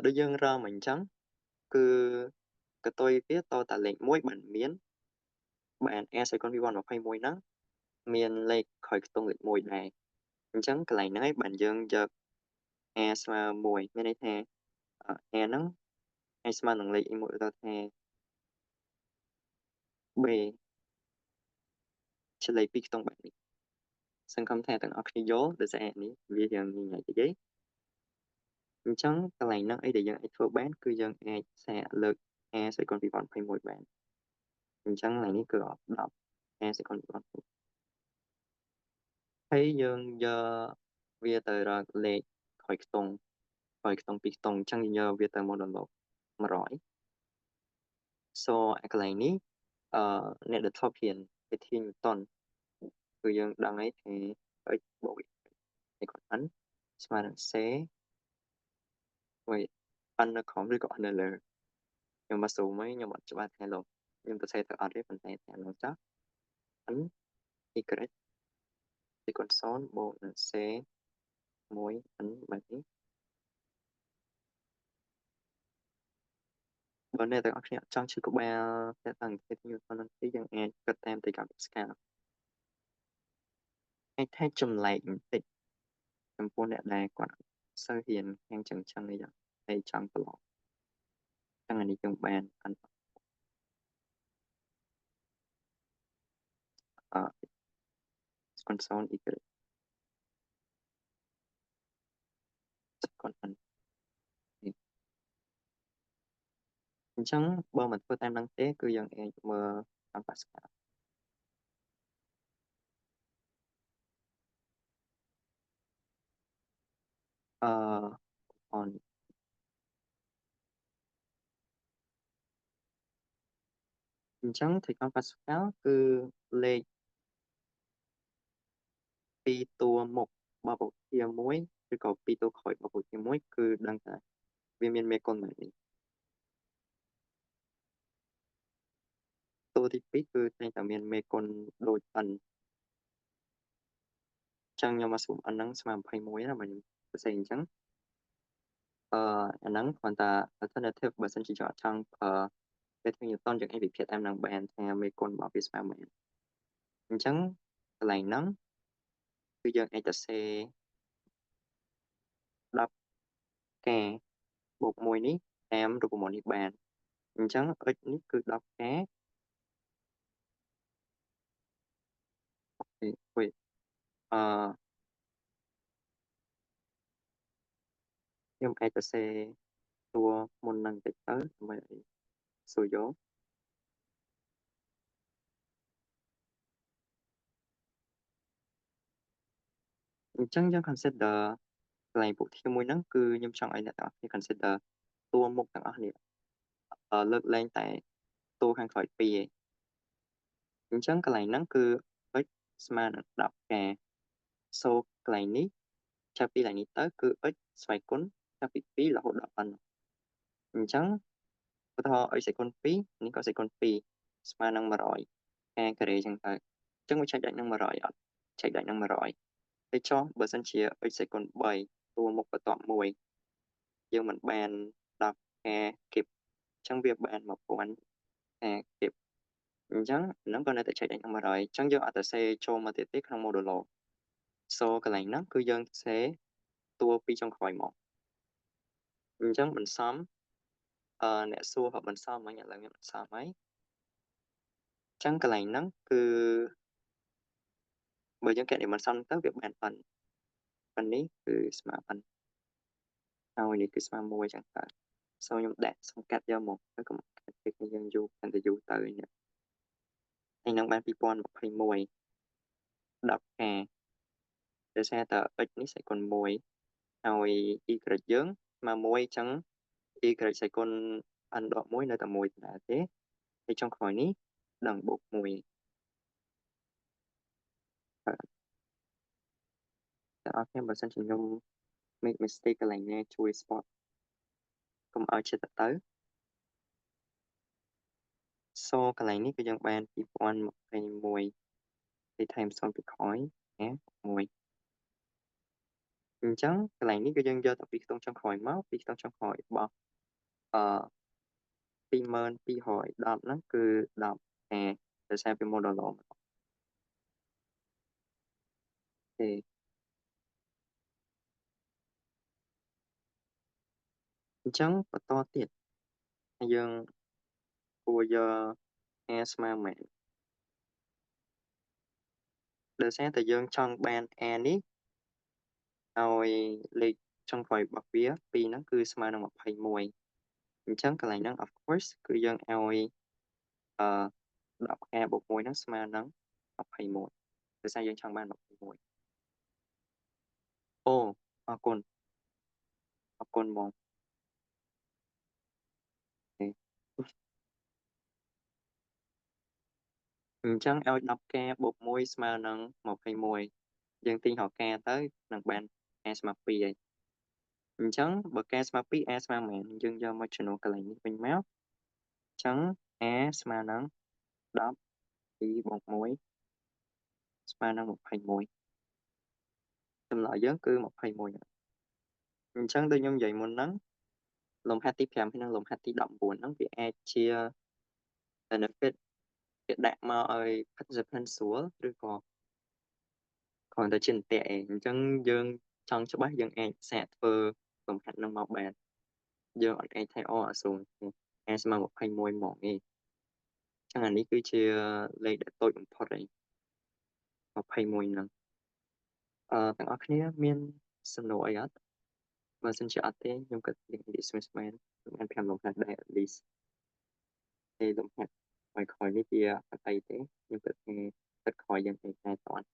ដូចយើងរកមកអញ្ចឹងគឺកតុយវាតតែលេខ1បានមានបាន a សេកុន v1 21ហ្នឹងមានលេខក្រោយខ្ទង់លេខ1ដែរអញ្ចឹងកន្លែងហ្នឹងឯងបានយើងយក a ស្មើ1មានន័យថា a ហ្នឹងអាចស្មើនឹងលេខមួយទៅថា b ជាលេខ2ខ្ទង់បែបនេះសង្ឃឹមថាទាំងអស់គ្នាយល់ដោយសារនេះវាយ៉ាងញ៉ៃតិចឯងអញ្ចឹងកន្លែងហ្នឹងអីដែលយើងអាចធ្វើបានគឺយើងអាចសាកលើក a សេកុន v1 21បានអញ្ចឹងកន្លែងនេះគឺ10 a សេកុន v1 ហើយយើងយកវាទៅរកលេខក្រោយខ្ទង់2ខ្ទង់អញ្ចឹងយើងយកវាទៅ modulo 100 so អាកន្លែងនេះអ្នកដែលធ្លាប់រៀនវិធី Newton គឺយើងដឹងហើយថា x បូក y គាត់ n ស្មើនឹង c វិញ n នៅក្រោមឬក៏ n នៅលើខ្ញុំមកស៊ូមហើយខ្ញុំអត់ច្បាស់ថាលោកខ្ញុំទៅសេទៅអត់ទេប៉ុន្តែតាមនោះចាស់ n y ទីកូន0បូកនឹង c 1 n បែបនេះបើអ្នកទាំងអស់គ្នាចង់ឈឺក្បាលតែតាំងពី Newton នឹងទីយើងអាចគិតតាមទីកម្មស្កាលអាចថាចម្លែកបន្តិចចំពោះអ្នកដែលគាត់សូវហ៊ានខាងចឹងអីយ៉ាងហើយចង់ប្រឡងចឹងអានេះយើងបានអត់កូន0 y កូន n អញ្ចឹងបើមិនធ្វើតាមនឹងទេគឺយើងអាចមើលតាមប៉ាស្កាលអនអញ្ចឹងទីកម្មប៉ាស្កាលគឺលេខ2តួមុខបបូកជាមួយឬក៏2តួក្រោយបបូកជាមួយគឺដឹងថាវាមានមេគុណបែបនេះតួទី2គឺតែងតែមានមេគុណដូច n អញ្ចឹងខ្ញុំមកសុំ n ហ្នឹងស្មើ21ណាបើខ្ញុំសរសេរអញ្ចឹងអាហ្នឹងគ្រាន់តែ alternative បើសិនជាយើងអត់ចង់ពេលធ្វើ Newton យើងអាចវិភាគតាមនឹងបានថាមេគុណរបស់វាស្មើមែនអញ្ចឹងកន្លែងហ្នឹងគឺយើងអាចទៅសេ10k បូក1នេះតាមរូបមន្តនេះបានអញ្ចឹង x នេះគឺ 10k វិញខ្ញុំអាចទៅសេតួមុននឹងតិចទៅដើម្បីឲ្យសួរយកអញ្ចឹងយើង consider កន្លែងពួកជាមួយហ្នឹងគឺខ្ញុំចង់ឲ្យអ្នកទាំងអស់គ្នា consider តួមុខទាំងអស់នេះលើកលែងតែតួខាងក្រោយ2ឯងអញ្ចឹងកន្លែងហ្នឹងគឺ x ស្មើនឹង 10k so កន្លែងនេះចាប់ពីកន្លែងនេះទៅគឺ x ស្វ័យគុណចាប់ពី2រហូតដល់ n អញ្ចឹងឧទាហរណ៍ x សេគុណ2នេះក៏សេគុណ2ស្មើនឹង100 k ការ៉េអញ្ចឹងទៅអញ្ចឹងវាចែកដាច់នឹង100អត់ចែកដាច់នឹង100ហើយចុះបើសិនជា x សេគុណ3តួមុខបន្ទាប់មួយយើងមិនបាន 10k គីបអញ្ចឹងវាបាន 1000k គីបអញ្ចឹងហ្នឹងក៏នៅតែចែកដាច់នឹង100អញ្ចឹងយើងអត់ទៅសេចូលមកទៀតទេក្នុង modulo so កន្លែងហ្នឹងគឺយើងសេតួពីចុងក្រោយមកអញ្ចឹងបន្សំអ្នកសួរបន្សំហ្នឹងឥឡូវខ្ញុំបន្សំហើយអញ្ចឹងកន្លែងហ្នឹងគឺបើយើងកណិបន្សំទៅវាបាន n ប៉ុណ្នេះគឺស្មើ n ហើយនេះគឺស្មើ1អញ្ចឹងទៅ so ខ្ញុំដាក់សង្កាត់យកមកទៅកុំកាត់ពេលយើងយូរកាន់តែយូរទៅនេះហើយនឹងបាន2021 10k ដោយសារតើ x នេះសេគុណ1 ហើយ y យើងមកមួយអញ្ចឹង y សេគុណ n ដកមួយនៅតែមួយដែរទេហើយចុងក្រោយនេះដឹងបូកមួយតែអត់ខ្ញុំបើសិនជាខ្ញុំ make mistake កន្លែងណាជួយ spot កុំឲ្យចិត្តទៅ so កន្លែងនេះគឺយើងបាន2021ទីថែម0ពីក្រោយណា1អញ្ចឹងកន្លែងនេះគឺយើងយកតែពីខ្ទង់ចុងក្រោយមកពីខ្ទង់ចុងក្រោយរបស់2210ហ្នឹងគឺ10ដោយសារពី modulo ទេអញ្ចឹងបន្តទៀតយើងគួរយក a ស្មើមែនដោយសារតែយើងចង់បាន a នេះឲ្យលេខចុងក្រោយរបស់វា2ហ្នឹងគឺស្មើនឹង21អញ្ចឹងកន្លែងហ្នឹង of course គឺយើងឲ្យ10a បូក1ហ្នឹងស្មើនឹង21ដោយសារយើងចង់បាន21អូអរគុណបងអញ្ចឹងឲ្យ 10k បូក1ស្មើនឹង21យើងទាញរក k ទៅនឹងបាន a ស្មើ2ហើយអញ្ចឹងបើ k ស្មើ2 a ស្មើមែនយើងយកមកចំនួនកន្លែងនេះវិញមកអញ្ចឹង a ស្មើនឹង10 2បូក1ស្មើនឹង21ចម្លើយយើងគឺ21អញ្ចឹងដូចខ្ញុំនិយាយមុនហ្នឹងលំហាត់ទី5ហើយនិងលំហាត់ទី19ហ្នឹងវាអាចជា benefit វាដាក់មកឲ្យ participant ស្រួលឬក៏គ្រាន់តែជាន្ទាក់ឯងអញ្ចឹងយើងចង់ច្បាស់យើងអាចសាកធ្វើលំហាត់នឹងមកបានយើងអត់អាចថាអត់ស្រួលទេ a ស្មើ21ហ្មងទេអញ្ចឹងអានេះគឺជាលេខដែលតូចបំផុតឯង21ហ្នឹងទាំងអស់គ្នាមានសំណួរអីអត់បើសិនជាអត់ទេខ្ញុំគិតលេខ dismiss មែនបាន5លំហាត់ដែរ at least ហើយលំហាត់ក្រោយនេះវាអត់អីទេខ្ញុំគិតថាគិតក្រោយយើងអាចតែតន់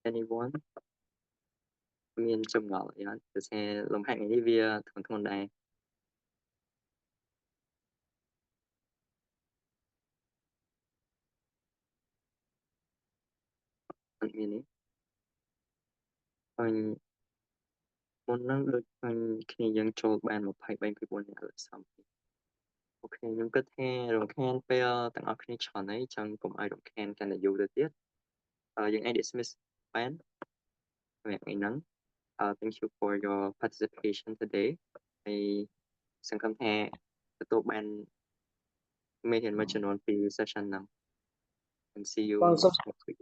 anyone មានចម្ងល់អីអត់ព្រោះថាលំហាត់ថ្ងៃនេះវាធ្ងន់ធ្ងរដែរអត់មានទេហើយមុនហ្នឹងដូចឃើញគ្នាយើងចូលបាន23ពី4នាក់លើសំអូខេខ្ញុំគិតថារំខានពេលទាំងអស់គ្នាច្រើនហើយចឹងកុំឲ្យរំខានកាន់តែយូរទៅទៀតយើងអាច dismiss បានសម្រាប់ថ្ងៃហ្នឹង thank you for your participation today ហើយសង្ឃឹមថាទទួលបានមេរៀនមួយចំនួនពី session ហ្នឹង and see you បងសុំ next week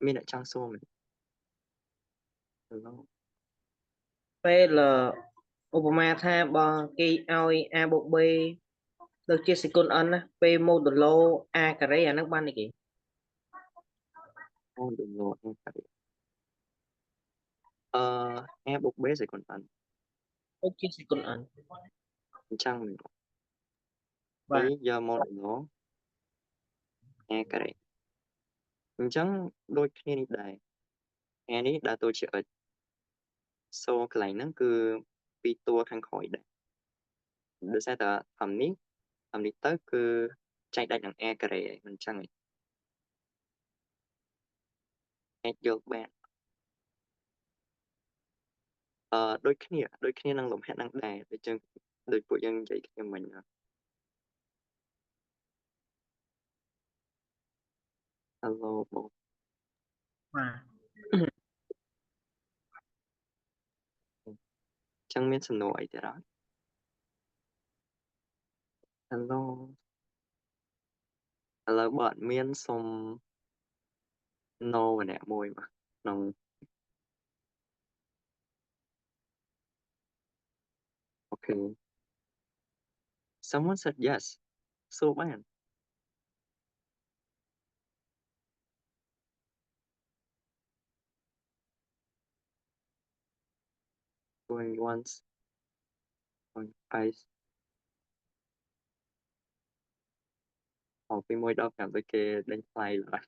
មានអ្នកចង់សួរមែន Hello ពេលឧបមាថាបើគេឲ្យ a បូក b ដូចជាសេគុណ n ណាពេល modulo a ការ៉េអាហ្នឹងបាននេះគេ Oh, the Lord, okay. A បូក B សេគុណ n ដូចជាសេគុណ n អញ្ចឹងមែន បាទ ហើយយក modulo A ការ៉េអញ្ចឹងដូចគ្នានេះដែរ A នេះដើរតួជា x so កន្លែងហ្នឹងគឺពីរតួខាងក្រោយដែរដោយសារតែធំនេះទៅគឺចែកដាច់នឹង A ការ៉េហើយមិនអញ្ចឹងឯងអាចយកបានដូចគ្នានឹងលំហាត់ហ្នឹងដែរដូចចឹងដូចពួកយើងនិយាយគ្នាមិញHello បង បាទ ចឹងមានសំណួរអីទៀតអត់ Hello ឥឡូវបើអត់មានសុំ no ម្នាក់មួយមកក្នុង Okay someone said yes សួរបាន going once going twice ពី1ដល់5ដូចគេដេញថ្លៃឡើយ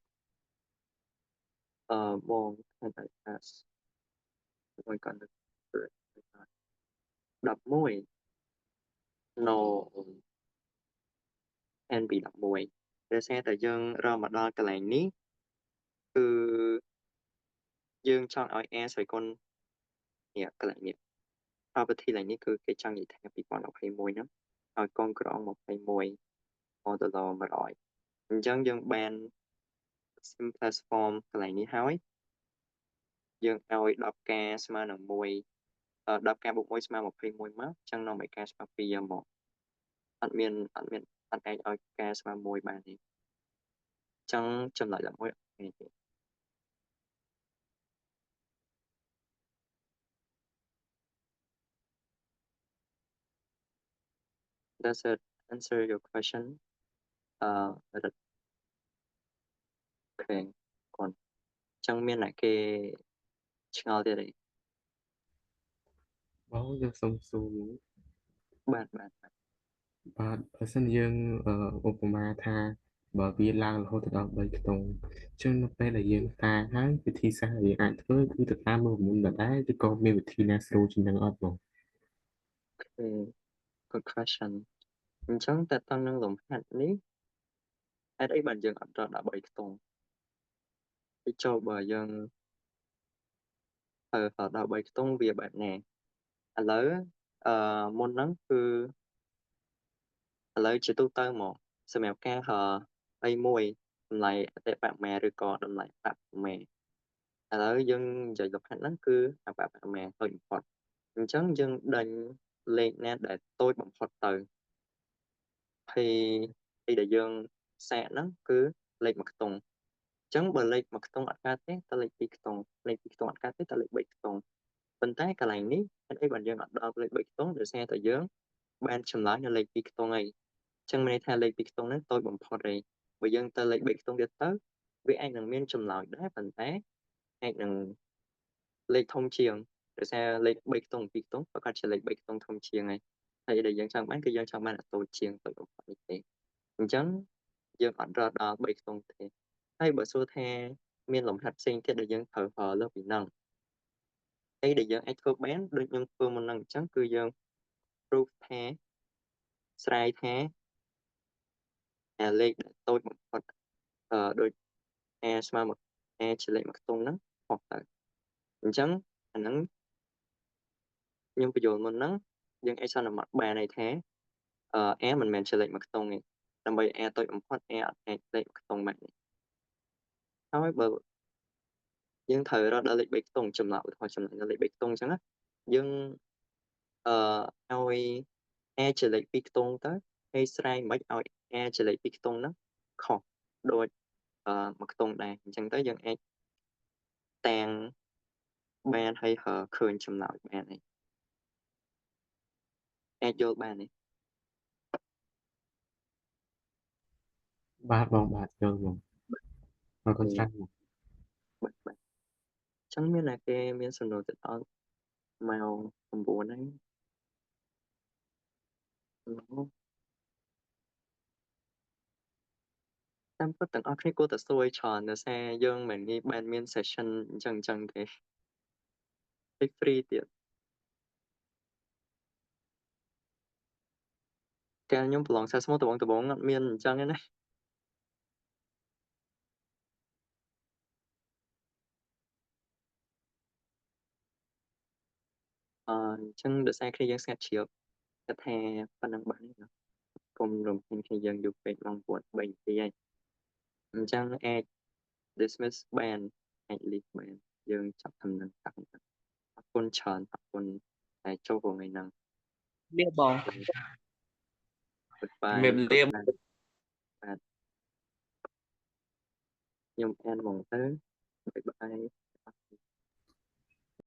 បង can I ask មួយគាត់ទៅ11 no can be 11ដោយសារតែយើងរកមកដល់កន្លែងនេះគឺយើងចង់ឲ្យ air ស្វ័យកុននេះកន្លែងនេះ property ឡើងនេះគឺគេចង់និយាយថា2021ហ្នឹងឲ្យកងក្រង21មកទៅដល់100អញ្ចឹងយើងបាន simplest form កន្លែងនេះហើយយើងឲ្យ10ការស្មើនឹង1 10ការបូក1ស្មើ21មកអញ្ចឹងនាំឲ្យការស្មើ2យកមកអត់អាចឲ្យការស្មើ1បានទេអញ្ចឹងចម្លើយ11អត់ទេ Does it answer your question រត់ Okay គាត់អញ្ចឹងមានអ្នកគេឆ្ងល់ទៀតទេ បងយើងសុំសួរ បាទ បើសិនយើងឧបមាថាបើវាឡើងរហូតទៅដល់3ខ្ទង់អញ្ចឹងនៅពេលដែលយើងការហើយវិធីសាស្ត្រដែលយើងអាចធ្វើគឺទៅតាមមើលមុនដដែលឬក៏មានវិធីណាស្រួលជាងនឹងអត់បង Okay good question អញ្ចឹងតើតើនឹងលំហាត់នេះហេតុអីបានយើងអត់ដល់13ខ្ទង់ពីចូលបើយើងដល់13ខ្ទង់វាបែបណាឥឡូវមុនហ្នឹងគឺឥឡូវជាទូទៅមកសម្រាប់ការអីមួយតម្លៃអតិបរមាឬក៏តម្លៃបរមាឥឡូវយើងនិយាយលំហាត់ហ្នឹងគឺអបបរមាតូចបំផុតអញ្ចឹងយើងដេញលេខណាដែលតូចបំផុតទៅហើយដែលយើងសាកហ្នឹងគឺលេខ1ខ្ទង់អញ្ចឹងបើលេខ1ខ្ទង់អត់កើតទេតើលេខ2ខ្ទង់លេខ2ខ្ទង់អត់កើតទេតើលេខ3ខ្ទង់ប៉ុន្តែកន្លែងនេះហេតុអីបានយើងអត់ដល់លេខ3ខ្ទង់ដោយសារតែយើងបានចម្លើយនៅលេខ2ខ្ទង់ហើយអញ្ចឹងមានន័យថាលេខ2ខ្ទង់ហ្នឹងតូចបំផុតហើយបើយើងទៅលេខ3ខ្ទង់ទៀតទៅវាអាចនឹងមានចម្លើយដែរប៉ុន្តែអាចនឹងលេខធំជាងដោយសារលេខ3ខ្ទង់2ខ្ទង់ប្រកាសជាលេខ3ខ្ទង់ធំជាងហើយដែលយើងចង់បានគឺយើងចង់បានតូចជាងតូចបំផុតនេះទេអញ្ចឹងយើងអត់រកដល់3ខ្ទង់ទេហើយបើសួរថាមានលំហាត់ផ្សេងទៀតដែលយើងត្រូវលើសពីហ្នឹងអីដែលយើងអាចធ្វើបានដូចខ្ញុំធ្វើមុនហ្នឹងអញ្ចឹងគឺយើង proof ថាស្រាយថាលេខដែលតូចបំផុតដូច a ស្មើមក a ជាលេខ1ខ្ទង់ហ្នឹងហោះទៅអញ្ចឹងអាហ្នឹងខ្ញុំបញ្យល់មុនហ្នឹងយើងអាចសន្មតបានន័យថា a មិនមែនជាលេខ1ខ្ទង់ទេដើម្បី a តូចបំផុត a អត់អាចលេខ1ខ្ទង់បានទេហើយបើយើងត្រូវរកដល់លេខ3ខ្ទង់ចម្លើយឧទាហរណ៍ចម្លើយដល់លេខ3ខ្ទង់អញ្ចឹងណាយើងឲ្យ a ជាលេខ2ខ្ទង់ទៅហើយស្រាយមិនឲ្យ a ជាលេខ2ខ្ទង់ហ្នឹងខុសដូច1ខ្ទង់ដែរអញ្ចឹងទៅយើងអាចតាំងបានហើយឃើញចម្លើយបានហើយអាចយល់បានទេ បាទបងបាទយល់បងអរគុណច្រើនបង បាទអញ្ចឹងមានអ្នកគេមានសំណួរទៀតអត់ម៉ោង9ហ្នឹងតាមពិតទាំងអស់គ្នាគួរតែសួរឲ្យច្រើនដោយសារយើងមិនងាយបានមាន session អញ្ចឹងទេពេក free ទៀតកាលខ្ញុំប្រឡងសាស្ត្រមកដបងអត់មានអញ្ចឹងទេណាអញ្ចឹងដោយសារគ្នាយើងស្ងាត់ជ្រាបគាត់ថាប៉ុណ្ណឹងបានទេណាកុំរំខានគ្នាយើងយូរពេកម៉ោង9 3នាទីហើយអញ្ចឹងអាច dismiss បានអាច leave បានយើងចាប់ដំណឹងតាំងអរគុណច្រើនអរគុណតែចូលថ្ងៃហ្នឹង លាបង goodbye ជំរាបលា បាទខ្ញុំអានហ្មងទៅបាយបាយ